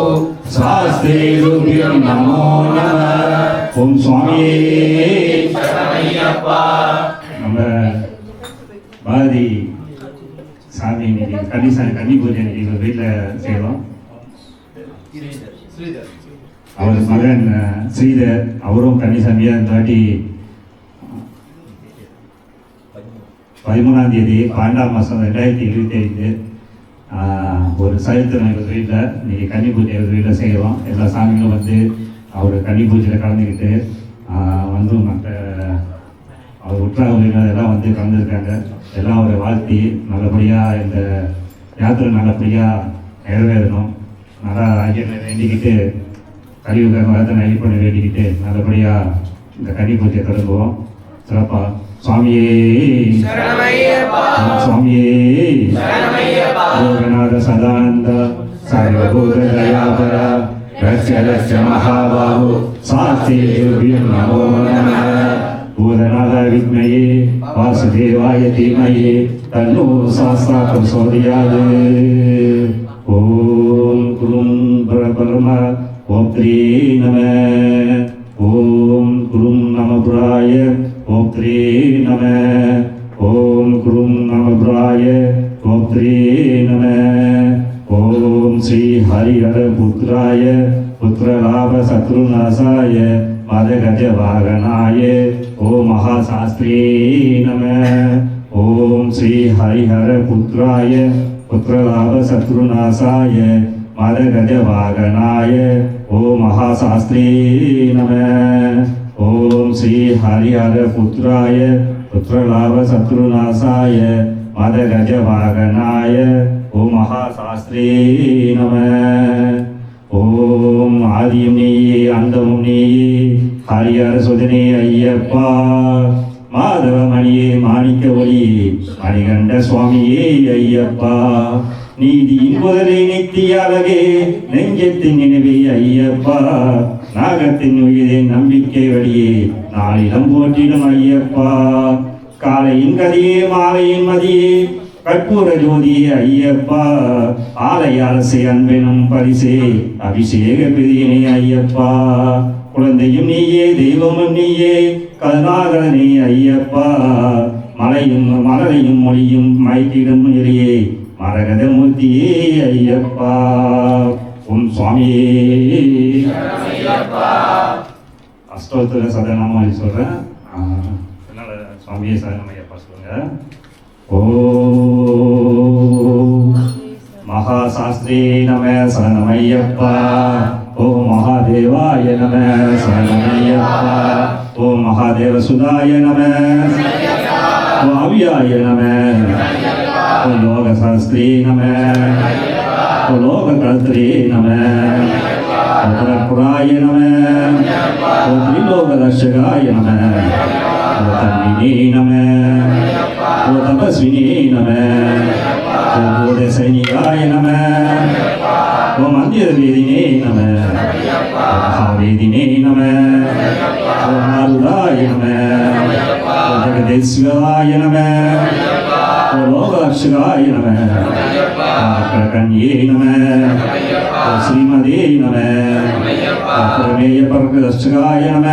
சாஸ்திரேபியம் நமோ நமः. ஓம் சுவாமியே சரணமையப்பா. நம்ம பாரதி சாமி இன்னைக்கு கன்னி பூஜை இன்னைக்கு வீட்டில் செய்வோம். அவர் மகன் ஸ்ரீதர் அவரும் கன்னிசாமியாக இந்த வாட்டி 13ஆம் தேதி 12ஆம் மாதம் 2025 ஒரு சரித்திரம் எங்கள் வீட்டில் இன்னைக்கு கன்னி பூஜை எங்கள் வீட்டில் செய்கிறோம். எல்லா சாமிகளும் வந்து அவர் கன்னி பூஜையில் கலந்துக்கிட்டு வந்து மற்ற அவர் உற்றார்கள் எல்லாம் வந்து கலந்துருக்காங்க. எல்லாம் அவரை வாழ்த்தி நல்லபடியாக இந்த யாத்திரை நல்லபடியாக நிறைவேறணும். நல்லா ஐயனை வேண்டிக்கிட்டு கழிவுக்காக வார்த்தை அழிப்பண்ண வேண்டிக்கிட்டு நல்லபடியாக இந்த கன்னி பூஜையை தொடங்குவோம். சிறப்பாக சுவாமியே சரணமையப்பா. சுவாமியே சரணமையப்பா. யோகநாத சதானந்த சர்வபூத தயாபர ரட்ச ரட்ச மகாபாஹு சாஸ்திரேபியம் நமோ நமः. பூதநாத வித்மயே வாசுதேவாய தீமஹி தன்னோ சாஸ்தா பிரசோதயாத். ஓம் குரும் பரபரம ஓத்ரே நமः. ஓம் குரும் நமபுராய ஓத்ரே நமः. ஓம் குரும் நமபுராய ஓத்ரே நமः. ஓம் ஸ்ரீ ஹரிஹர புத்ராய புத்திரலாப சத்ருநாசாய மதகஜ வாகனாய ஓம் மகாசாஸ்திரே நமः. ஓம் ஸ்ரீ ஹரிஹர புத்ராய புத்திரலாப சத்ருநாசாய மதகஜ வாகனாய ஓம் மகாசாஸ்திரே நமः. ஓம் ஸ்ரீ ஹரிஹர புத்ராய புத்திரலாப சத்ருநாசாய மதகஜ வாகனாய ஓம் மகாசாஸ்திரே நமः. ஓம் ஆதியும் நீயே அந்தமும் நீயே ஹரிஹர சுதனே ஐயப்பா. மாதவமணியே மாணிக்க ஒளியே மணிகண்ட சுவாமியே ஐயப்பா. நீதியின் முதலே நித்திய அழகே நெஞ்சத்தின் நினைவே ஐயப்பா. நாகத்தின் உயிரே நம்பிக்கை வழியே நாளிடம் போற்றிடும் ஐயப்பா. காலையின் கதியே மாலையின் மதியே கற்பூர ஜோதியே ஐயப்பா. ஆலய அரசே அன்பெனும் பரிசே அபிஷேக பிரியனே ஐயப்பா. குழந்தையும் நீயே தெய்வமும் நீயே கருணாகரனே ஐயப்பா. மலரையும் மொழியும் மயக்கிடும் எளியே மரகத மூர்த்தியே ஐயப்பா. ஓம் சுவாமியே அஷ்டோத்தர சதநாமம் சொல்றேன். அதனால சுவாமியே சரணம் ஐயப்பா சொல்லுங்க. ஓம் மகாசாஸ்திரே நம சரணமையப்பா. ஓம் மகாதேவாய நம சரணமையப்பா. ஓம் மகாதேவ சுதாய நம. ஓம் அவ்யாய நம. ஓம் லோகசாஸ்திரே நம. ஓம் லோககர்த்ரே நம. ஓம் புராய நம. ஓம் திரிலோகதர்ஷகாய நம. தன்வினே நம ஓ தபஸ்வினே நம ஓ பூத சைனிகாய நம ஓ மந்திர வேதினே நம ஓ மகாவேதினே நம ஓ மாருதாய நம ஓ ஜெகதேஸ்வராய நம ஓ லோகாட்சகாய நம கன்யே நம ஓ ஸ்ரீமதே நம ஓ பிரமேய பரகதர்ஷகாய நம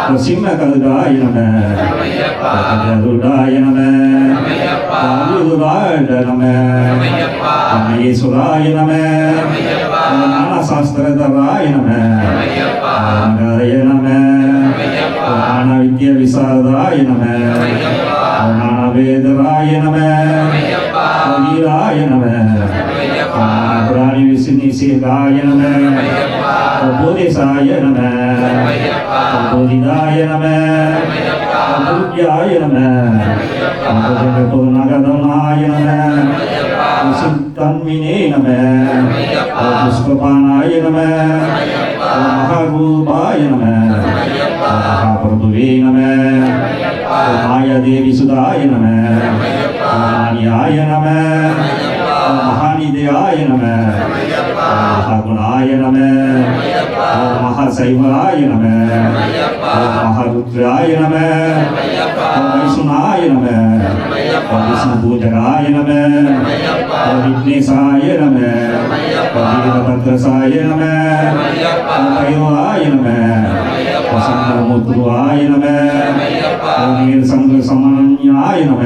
ஓ சிம்மகருடாய நம ஓ கஜருடாய நம ஓ அயுதாய நம ஓ மகேஸ்வராய நம ஓ ஞானசாஸ்திரதராய நம ஓ மகாய நம ஓ ஞானவித்ய விசாரதாய நம ஓ ஞானவேதராய நம ஓ வீராய நம ஓ ஞானபிராணி விசிநிஷேதாய நம ஓ போதிசாய நம ஓ போதிதாய நம ஓ பூஜ்யாய நம ஓ ஜகதோநகதனாய நம ஓ சித்தன்வினே நம ஓ புஷ்பபானாய நம ஓ மகாரூபாய நம ஓ மகாபிரபுவே நம ஓ மாயாதேவி சுதாய நம ஓ மானியாய நம ஓ மகாநிதயாய நம ஓ மகாகுணாய நம ஓ மகாசைவாய நம ஓ மகாருத்ராய நம ஓ வைஷ்ணாய நம ஓ விஷ்ணு பூஜகாய நம ஓ விக்னேசாய நம ஓ வீரபத்ரசாய நம ஓ பைரவாய நம ஓ சங்கரமுத்ருவாய நம ஓ நீலசங்க சமன்யாய நம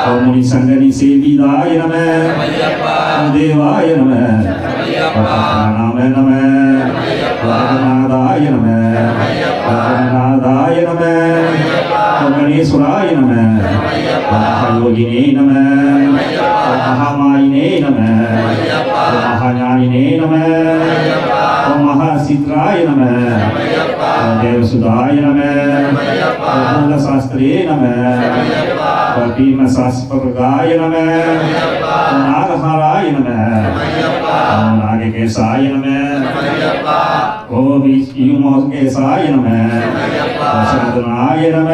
ஓ முனிசங்கனி சேவிதாய நம ஓ தேவாய நம ஓ நாம நம ஓ ஜகநாதாய நம ஓ ஜகநாதாய நம ஓ கணேஸ்வராய நம ஓ மகாயோகினே நம ஓ மகாமாயினே நம ஓ மகாஞானினே நம ஓ மகாசித்ராய நம ஓ தேவசுதாய நம ஓ பூதசாஸ்திரே நம ஓ பீமசாஸ்திரகாய நம ஓ நாகஹாராய நம ஓ நாககேசாய நம ஓ விஷ்ணுமோகேசாய நம ஓ சரதுனாய நம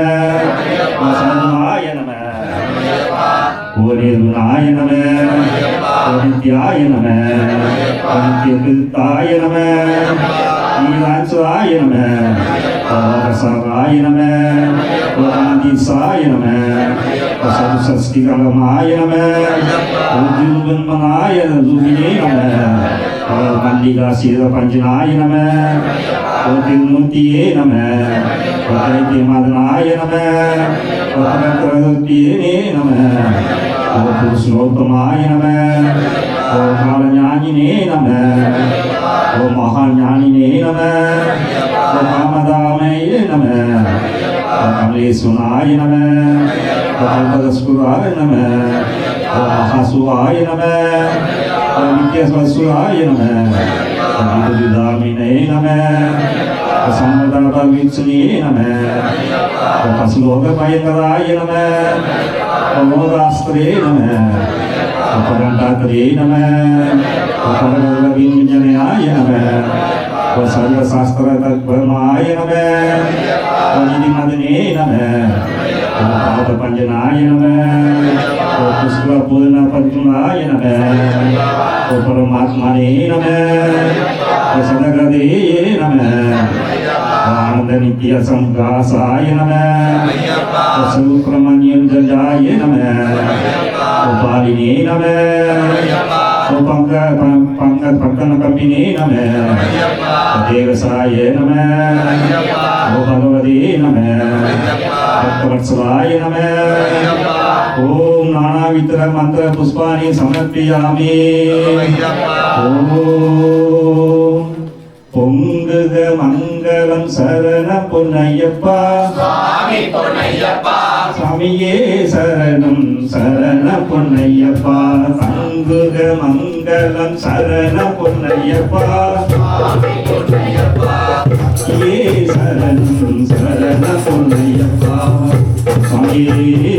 ஓ சரதுனாய நம ஓ நிருணாய நம ஓ நித்யாய நம ஓ நித்யகிருத்தாய நம நீலாஞ்சராய நம ஓ ரசராய நம ஓ ஆதிசாய நம ஓ சதுசஷ்டிகரமாய நம ஓ ஜுன்மனாய ஜுபினே நம ஓ மல்லிகா சீரபஞ்சனாய நம ஓ திருமூர்த்தியே நம ஓ தைத்தியமதனாய நம ஓ பரத்ரதத்தியே நம ஓ புருஷோத்தமாய நம ஓ காலஞானினே நம ஓ மகாஞானினே நம ஓ காமதாமயே நம ஓ கமலேஸ்வராய நம ஓ கல்பதஸ்புராய நம ஓ மகாசுவாய நம ஓ நித்யஸ்வசுராய நம ஓ விதுதாமினே நம ஓ சம்மதபவித்சுனே நம ஓ பசுலோகபயங்கராய நம ஓ லோகாஸ்திரே நம ஓ பரண்டாத்ரே நம ஓ பரவிஞ்சனயாய நம ஓ சர்வசாஸ்திரதத்பரமாய நம ஓ நிதிமதனே நம ஓ பாதபஞ்சனாய நம ஓ புஷ்பபூர்ணபத்மனாய நம ஓ பரமாத்மனே நம ஓ சதகதேயே நம ஓ ஆனந்த நித்ய சங்காசாய நம ஓ சுப்ரமணியஞ்சயாய நம ஓ பாலினே நம ஓ பங்கனகம்பினே நம ஓ தேவசாய நம ஓ பகவதே நம பக்தவத்சலாய நம ஓம் நானாவிதர மந்திர புஷ்பாணி சமர்ப்பியாமி ஓம் பொங்குக மங்களம் சரண பொன்னையப்பா சுவாமி பொன்னையப்பா சாமியே சரணம் சரண பொன்னையப்பா தங்குக மங்களம் சரண பொன்னையப்பா சுவாமி பொன்னையப்பா ஏ சரணம் சரண பொன்னையப்பா சாமியே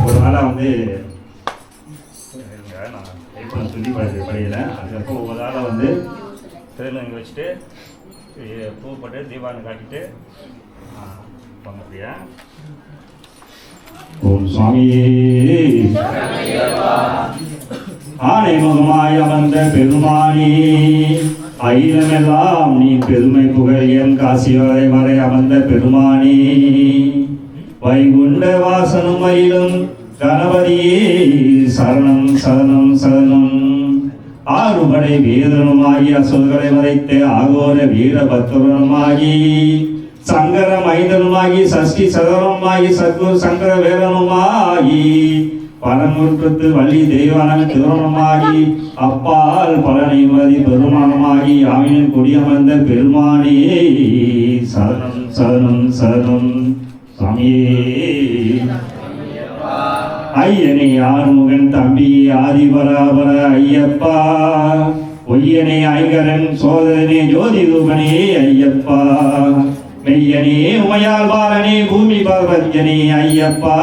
ஒரு நாளா வந்து நான் சொல்லி படிக்கல அதுக்கப்புறம் ஒவ்வொரு நாளாக வந்து திருநங்கை வச்சுட்டு பூ போட்டு தீபாவளி காட்டிட்டு போங்க அப்படியா. ஓம் சுவாமியே ஆனை முகமாய் அமர்ந்த பெருமானே அகிலமெல்லாம் நீ பெருமை புகழியன் காசி வரை அமர்ந்த பெருமானே வைகுண்ட வாசனும் மயிலும் கணபதியே சரணம் சரணம் சரணம். ஆறுபடை வீரனுமாகி அசுரர்களை வதைத்த ஆகோர வீரபத்ரனுமாகி சங்கர மைந்தனுமாகி சஷ்டி சதனமாகி சத்குரு சங்கர வேலனுமாகி பரமுற்றத்து வள்ளி தெய்வான திருவனமாகி அப்பால் பழனிமதி பெருமானமாகி ஆவினின் கொடியமர்ந்த பெருமானே சரணம் சரணம் சரணம். சுவாமியே ஐயனே ஆறுமுகன் தம்பி ஆதிபராபர ஐயப்பா ஒய்யனே ஐகரன் சோதரனே ஜோதி ரூபனே ஐயப்பா மெய்யனே உமையால் பாலனே பூமி பார்வஜனே ஐயப்பா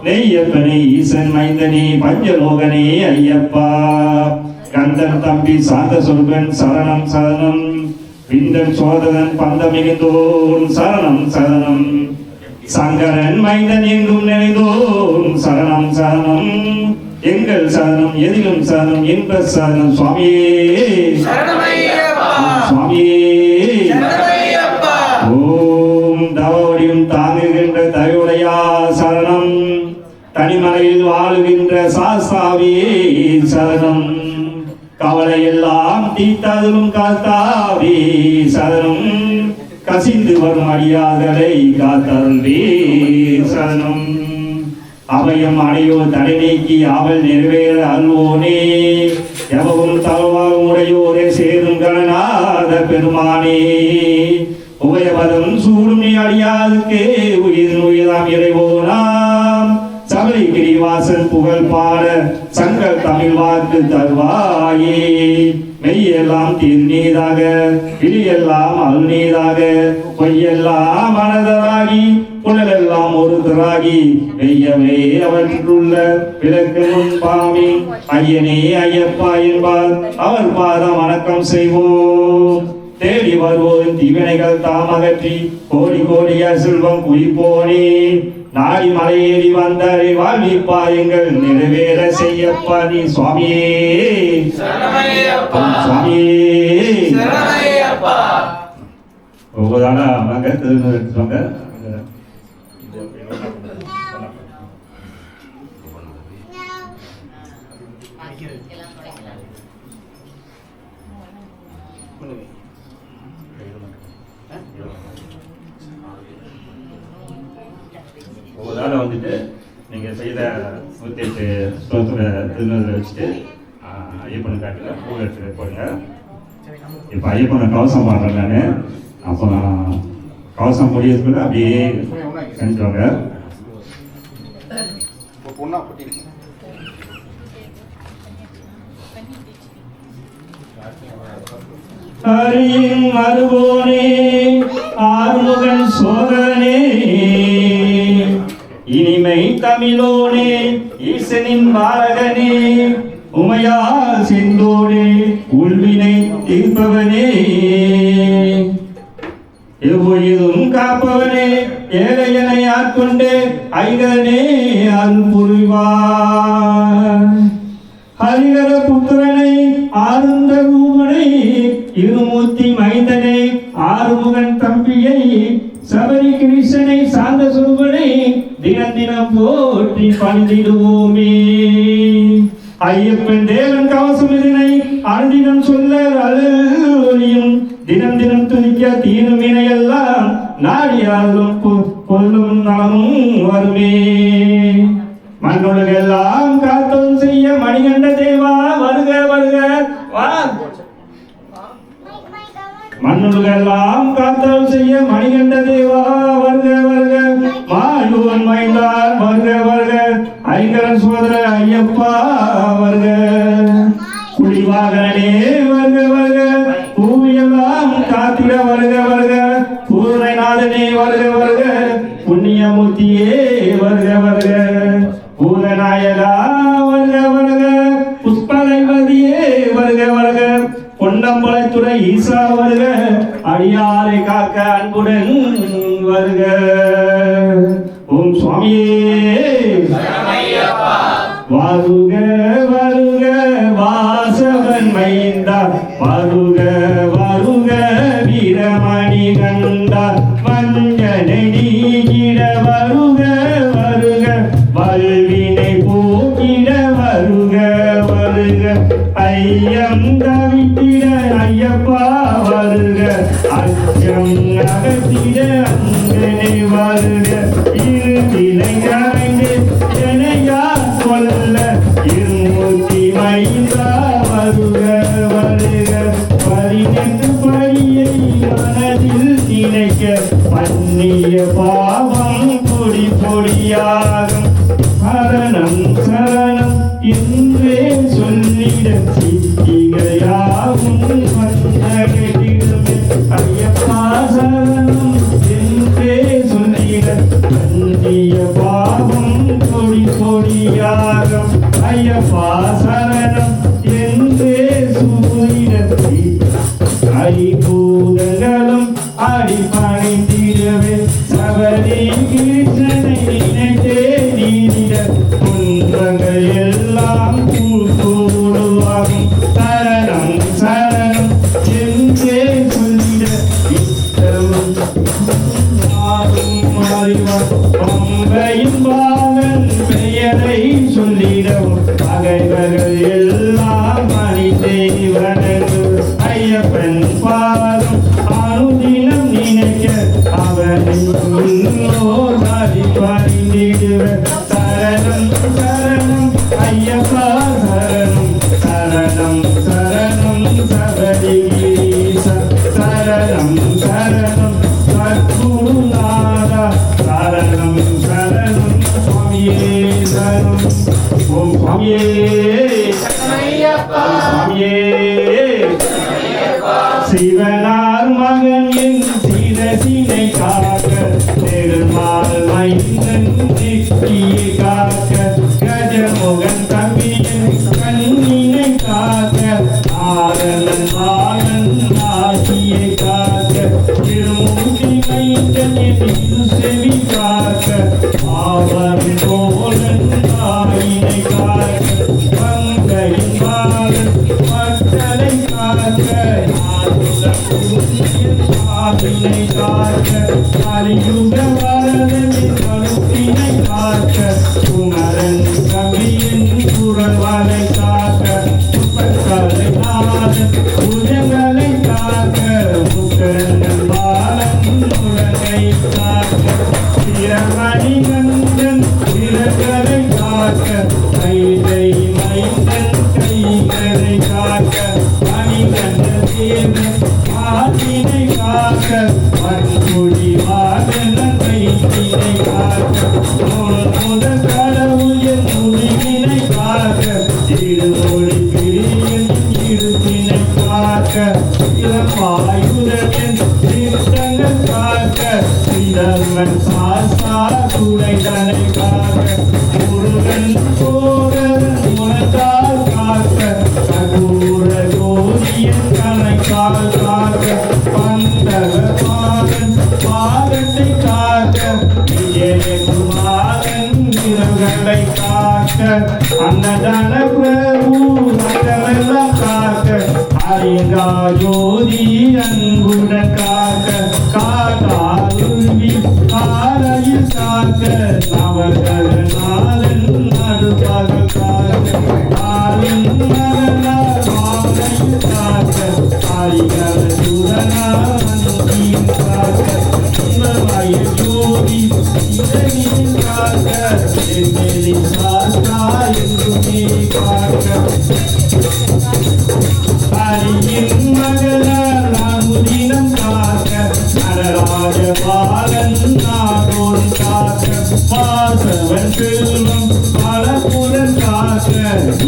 நெய்யப்பனே ஈசன் மைந்தனே பஞ்சலோகனே ஐயப்பா கந்தன் தம்பி சாந்த சொல்வன் சரணம் சரணம் விந்தன் சோதரன் பந்தமிகுந்தோன் சரணம் சரணம் சங்கரன் மைந்தன் எங்கும் நினைந்தோம் சரணம் சரணம் எங்கள் சரணம் எதிலும் சரணம் என்ப சரணம். சுவாமியே சுவாமியே ஓம் தவடியும் தாங்குகின்ற தயுடையா சரணம் தனிமலையில் வாழுகின்ற சாஸ்தாவியே சரணம் கவலை எல்லாம் தீர்த்ததிலும் காத்தாவே சரணம் கசிந்து வரும் அடியார்களை காத்தருள்வே சரணம். அபயம் அடையோ தடை நீக்கி ஆவல் நிறைவேற அருள்வோனே எவவும் தவவாகும் உடையோரே சேரும் கணநாத பெருமானே உபயபதம் சூடும் நீ அடியாதுக்கே உயிர் உயிராம் இறைவோனாம் சபை கிரிவாசன் புகழ் பாட சங்கல் தமிழ் வாக்கு தருவாயே மெய்யெல்லாம் தீர்நீதாக கிளியெல்லாம் அருநீதாக பொய்யெல்லாம் மனதராகி புனலெல்லாம் ஒருத்தராகி மெய்யவே அவற்றுள்ள விளக்கு முன்பாமி ஐயனே ஐயப்பா என்பார் அவர் பாதம் வணக்கம் செய்வோம். தேடி வருவோம் தீவினைகள் தாம் அகற்றி கோடி கோடிய செல்வம் குவிப்போனே நாடி மலையேறி வந்தாரை வாழ்விப்பா எங்கள் நிறைவேற செய்யப்பா நீ சுவாமியே சுவாமியே. ஒவ்வொரு வாங்க திருநூறு எடுத்துவாங்க. ஒவ்வொரு வந்துட்டு நீங்கள் செய்த 108 ஸ்லோகத்தோட திருநூறு வச்சுட்டு ஐயப்பன் காட்டில் பூ எடுத்துட்டு போடுங்க. இப்போ ஐயப்பனை கவசம் பாடுறேன் நான். அப்போ நான் கவசம் முடியறதுக்குள்ள அப்படியே செஞ்சுவாங்க. ஹரியின் மருகோனே ஆறுமுகன் சோதரனே இனிமை தமிழோனே ஈசனின் பாரகனே உமையால் செந்தோனே உள்வினை தீர்ப்பவனே எவ்வொழுதும் காப்பவனே ஏழையனை ஆட்கொண்டு ஐகரனே அருள் புரிவார் ஹரிகர புத்திரனை ஆனந்த ரூபனை இருமூர்த்தி மைந்தனை ஆறுமுகன் தம்பியை சபரி கிருஷ்ணனை சாந்த சுரூபனை தினம் தினம் போற்றி பணிந்திடுவோமே. ஐயப்பன் தேவன் கவசம் இதனை அனுதினம் சொல்ல அழும் தினம் தினம் துணிக்க தீனும் இணையெல்லாம் நாடியாலும் கொல்லும் நலமும் வருமே. மண்ணுலகெல்லாம் காத்தம் செய்ய மணிகண்ட தேவா வருக வருக வா. மண்ணுலகெல்லாம் காத்தம் செய்ய மணிகண்ட தேவா வருக வருக மாயுவன் மைந்தார் வருக வருக ஐங்கரன் சோதர ஐயப்பா வருக குடிவாகனே வருக வருக பூமியெல்லாம் காத்திட வருக வருக பூர்ணநாதனே வருக வருக புண்ணியமூர்த்தியே வருக வருக பூதநாயகா வருக வருக புஷ்பலைமதியே வருக வருக பொன்னம்பலத்துறை ஈசா வருக அடியாரை காக்க அன்புடன் வருக. ஓம் சுவாமியே வருக வருக வாசவன் மைந்தா வருக வருக வீரமணி கண்டா மஞ்சனை நீக்கிட வருக வருக வல்வினை போக்கிட வருக வருக ஐயம் தவித்திட ஐயப்பா வருக அச்சம் அகத்திட அங்கனை வருக இருவினை கரைந்து எனையா கொல்ல இருமூர்த்தி மைந்தா வருக வருக பரிநெட்டு படியை மனதில் நினைக்க பண்ணிய பாவம் பொடி பொடியாகும் சரணம் சரணம் என்றே சொல்லிட சித்திகையாகும் வந்தடையிடுமே ஐயப்பா சரணம் என்றே சொல்லிட பண்ணிய பாவம் பொடி பொடியாகும் ஐயப்பா சரணம் என்றே சூரிடத்தி ஐபூதங்களும் அடிபணிந்திடவே சபரி கிருஷ்ணனை நினைத்தே நீடிட குன்றங்கள் எல்லாம் கூடுவாகும் சரணம் சரணம் என்றே சொல்லிட இத்தமும் மாறிவார் பம்பையின் பாலன் பெயரை சொல்லிடவும் பகைவர்கள் எல்லாம் மனிதே வணங்கு ஐயப்பன் பாதம் அனுதினம் நினைக்க அவனோடி பணிந்திடுவ சரணம் சரணம் ஐயப்பா சரணம் சரணம் சரணம் சபரிகிரீச சரணம் சரணம் சத்குருநாதா சரணம் சரணம் சுவாமியே சரணம் ஓம் சுவாமியே சுவாமியே சிவனார் மகன் என் சிரசினை காக்க நெடுமால் மைந்தன் நெற்றியை காக்க கஜமுகன் தம்பியின் கண்ணினை காக்க ஆரணன் பாலன் ஆசியை காக்க திருமூர்த்தி மைந்தன் என் செவி காக்க ஆவன் போலன் தாயினை காக்க பங்கையின் பாலன் மக்களை காக்க ஆவினை காக்க அறியுக வரதனின் கழுத்தினை காக்க குமரன் கவியின் குரல்வரை காக்க முப்பற்களை நாதன் புஜங்களை காக்க முக்கரன் பாலன் முழங்கை காக்க திறமணி கந்தன் திறகளை காக்க கைதை மைந்தன் கைகளை காக்க மணிகண்டன் தேவன் ஆதினை காக்க மண்புடி வாகனன் கைதினை காக்க முதல் கடவுள் என் முடிவினை காக்க திருமொழி பிரியன் இருப்பினை காக்க இளமாயுதன் சித்தங்கள் காக்க இதர்மன் சாஸ்தா குடைதனை காக்க முருகன் கோரன் முனத்தால் காக்க சகூர ஜோதியன் கணைக்கால் காக்க பந்தக பாகன் பாகத்தை காக்க விஜயகுமாரன் வீரர்களை காக்க அன்னதான பிரபு மக்களெல்லாம் காக்க அறிந்தா ஜோதி அன்புடன் காக்க காக்காருவி காலையில் காக்க நவகரநாதன் நடுப்பகல் காக்க ஆலின் மகனார் மாலையில் காக்க ஆரிகர சுரனான் காக்க சுந்தரமாய ஜோதி இதனில் காக்க எண்ணெலி சாஸ்தா என்றுமே காக்க ஹரியின் மகனார் நாமுதினம் காக்க நடராஜ பாலன் நாகோன் காக்க வாசவன் செல்வம் பலபுரன் காக்க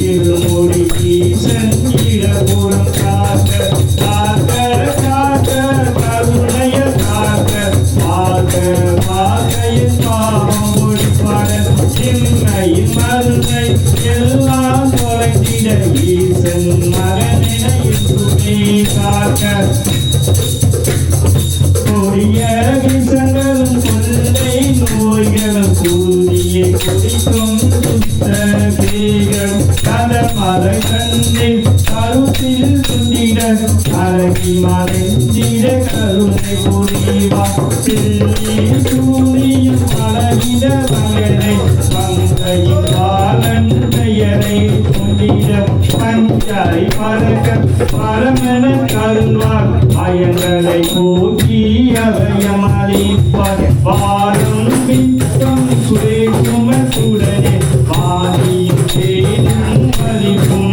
இருமொழி ஈசன் இடபுறம் காக்க காக்க காக்க கருணைய காக்க பாக பாகையின் பாவம் ஒழிப்பாட சின்னையின் மருந்தை எல்லாம் தொலைத்திட ஈசன் மகனினை காக்க கொடிய விஷங்களும் கொள்ளை நோய்களும் கூடிய குடிக்கும் சுத்தகேகள் கதமர கண்ணில் கருத்தில் துண்டிட அழகி மறைந்திட கருணை புரிவா செல்லி சூரியும் அழகிட மகனை பங்கையின் பாலன் பெயரை துண்டிட பஞ்சாய் பறக்க பரமன கருள்வார் பயங்களை போக்கி அவையமளிப்பார் வாழும் பித்தம் சுரேகுமத்துடனே வாணியும் தேனும் பறிப்பும்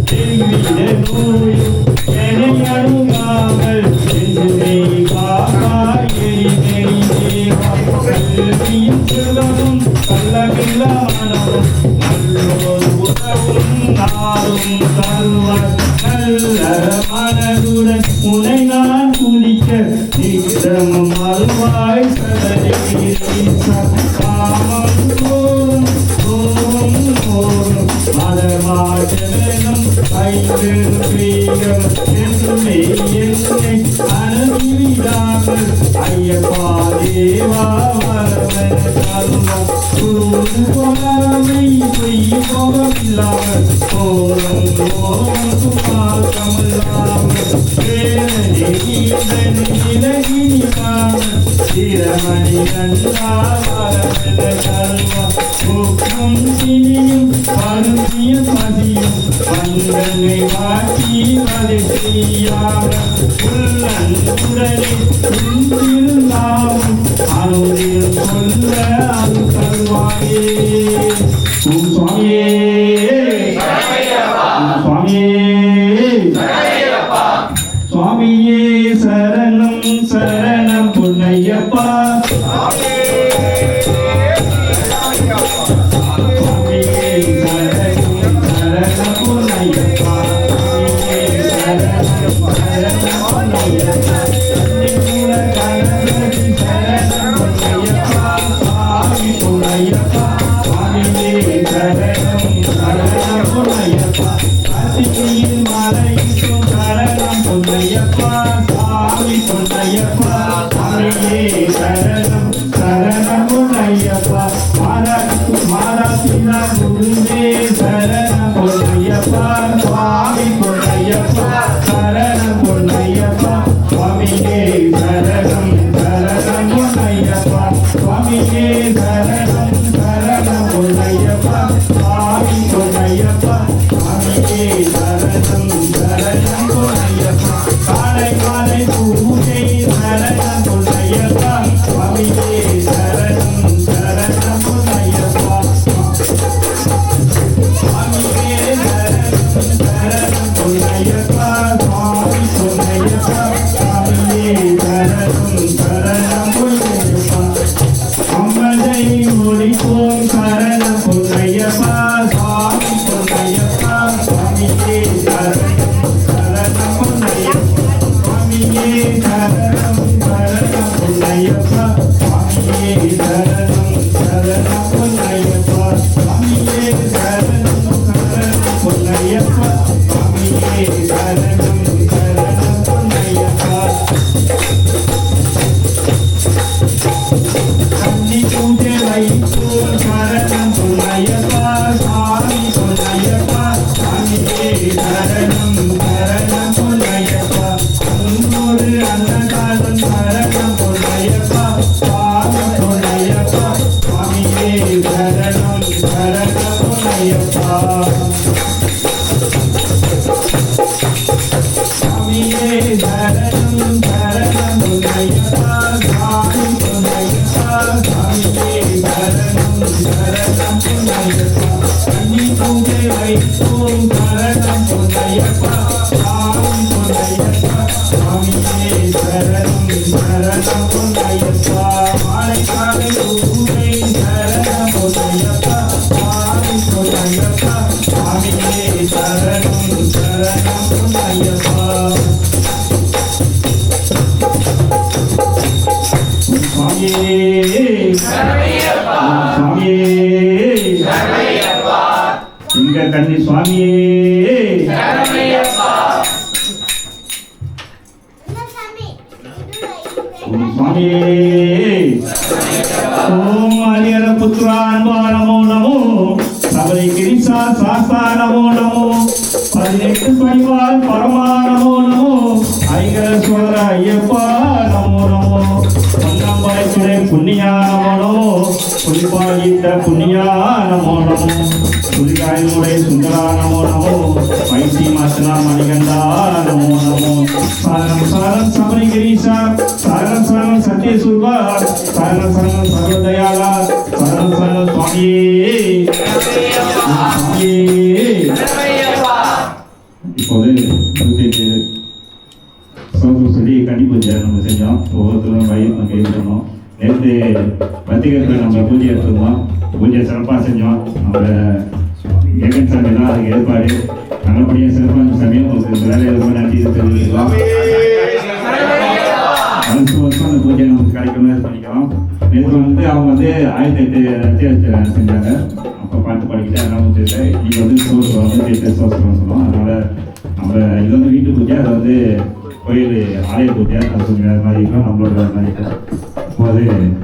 தெய்வீக நோயும் என்னை அணுகாமல் என்றுமே காப்பாய் எரிநெறி தேவா கல்வியும் செல்வமும் கள்ளமில்லானவும் நல்லோர் உறவும் நாளும் தருவார் நல்ல மனதுடன் உனை நான் குளிக்க நித்திரமும் அருவாய் காமம் தோறும் தோறும் தோறும் மதமாற்றனும் ஐந்து பேகம் என்றுமே என்னை அனுப்பிவிடாமல் ஐயப்பா தேவா வரவன தருவார் கூறு போகாமை பொய் போகமில்லாமல் போகும் போகும் சுமார் கமல்லாமல் வேதனை இலகினிக்காமல் திறமணி கண்டா வரவன தருவார் கூக்கும் சினியும் பருந்தியும் மதியும் பங்கனை மாற்றி அதை செய்யாமல் உள்ளன் உடனே திருநாவும் அருளில் சொல்ல அது தருவாயே ஓம் சுவாமியே ஓம் சுவாமியே சுவாமியே சரணம் சரணம் பொன்னையப்பா சுவாமியே சரணம் சரணம் பொன்னையப்பா சுவாமியே சரணம் சரணம் பொன்னையப்பா சரணம் பொன்னையப்பா சுவாமி பொன்னையப்பா சுவாமியே சரணம் சரணம் பொன்னையப்பா கார்த்திகையில் மலைக்கும் சரணம் பொன்னையப்பா சுவாமி பொன்னையப்பா சுவாமியே சரணம் சரணம் பொன்னையப்பா மாராத்தினா குருவே சரணம் பொன்னையப்பா சுவாமி பொன்னையப்பா சரணம் பொன்னையப்பா சுவாமியே சரணம் சரணம் பொன்னையப்பா சுவாமியே சரணம் சரணம் பொன்னையப்பா சுவாமி பொன்னையப்பா சுவாமியே சரணம் சரணம் பொன்னையப்பா காலை மாலை பூஜை சரணம் பொன்னையப்பா சுவாமியே சரணம் சரணம் பொன்னையப்பா சுவாமியே சரணம் சரணம் பொன்னையப்பா சுவாமி பொன்னையப்பா சுவாமியே சரணம் சரணம் பொன்னையப்பா அம்மனை ஒளிப்போம் சரணம் பொன்னையப்பா சுவாமி பொன்னையப்பா சுவாமியே சரணம் சரணம் பொன்னையப்பா சுவாமியே சரணம் சரணம் பொன்னையப்பா சுவாமியே சரணம் சரணம் பொன்னையப்பா சுவாமியே சரணம் சரணம் பொன்னையப்பா சுவாமியே சரணம் சரணம் பொன்னையப்பா கன்னி பூஜை வைப்போம் சரணம் பொன்னையப்பா சுவாமி பொன்னையப்பா சுவாமியே சரணம் சரணம் பொன்னையப்பா உன்னோடு அன்னதானம் சரணம் பொன்னையப்பா சுவாமி பொன்னையப்பா சுவாமியே சரணம் சரணம் பொன்னையப்பா சுவாமியே சரணம் சரணம் பொன்னையப்பா சுவாமி பொன்னையப்பா சுவாமியே சரணம் சரணம் பொன்னையப்பா கன்னி பூஜை வைப்போம் சரணம் பொன்னையப்பா சுவாமி பொன்னையப்பா சுவாமியே சரணம் சரணம் பொன்னையப்பா மாலை காலை பூஜை சரணம் பொன்னையப்பா சுவாமி பொன்னையப்பா சுவாமியே சரணம் சரணம் பொன்னையப்பா சுவாமியே சுவாமியே எங்க கண்ணி சுவாமியே சுவாமியே ஓம் ஹரிஹர புத்ரா அன்பா நமோ நமோ சபரி கிரிசா சாஸ்தா நமோ நமோ 18 படிவால் பரமா நமோ நமோ ஐகர சோதர ஐயப்பா நமோ நமோ பொன்னம்பாய்க்குடை புண்ணியா நமோ நமோ புலிப்பாகித்த புண்ணியா நமோ நமோ புலிகாயுடைய சுந்தரா நமோ நமோ வைத்தி மாசனா மணிகண்டா நமோ நமோ சாரணம் சாரணம் சபரி கிரீஷா சாரணம் சாரணம் சத்யசூர்வா சாரணம் சாரணம் சர்வதயாளா சாரணம் சாரணம் சுவாமியே சுவாமியே. இப்போது சொல்லி கன்னி பூஜை நம்ம செஞ்சோம். ஒவ்வொருத்தரும் வயிறு கைது பண்ணோம். நேற்று பத்திரிகை நம்ம பூஜை எடுத்துருந்தோம். பூஜை சிறப்பாக செஞ்சோம். நம்ம ஜெகன் சாமி தான் அதுக்கு ஏற்பாடு நல்லபடியாக சிறப்பாக சமயம் உங்களுக்கு வேலை ரொம்ப நன்றி தெரிவிக்கிறோம். வருஷம் அந்த பூஜை நமக்கு கிடைக்கணும் பண்ணிக்கிறோம். நேற்று அவங்க 1008 செஞ்சாங்க. அப்போ பாட்டு பாடிக்கிட்டு அதெல்லாம் தெரியல. இன்னைக்கு சோறு சொன்னோம். அதனால் நம்ம இது வீட்டு பூஜை, அது கோயில் ஆலய பூஜை, அது கொஞ்சம் வேறு மாதிரி இருக்கும், நம்மளோட வேறு மாதிரி இருக்கும்.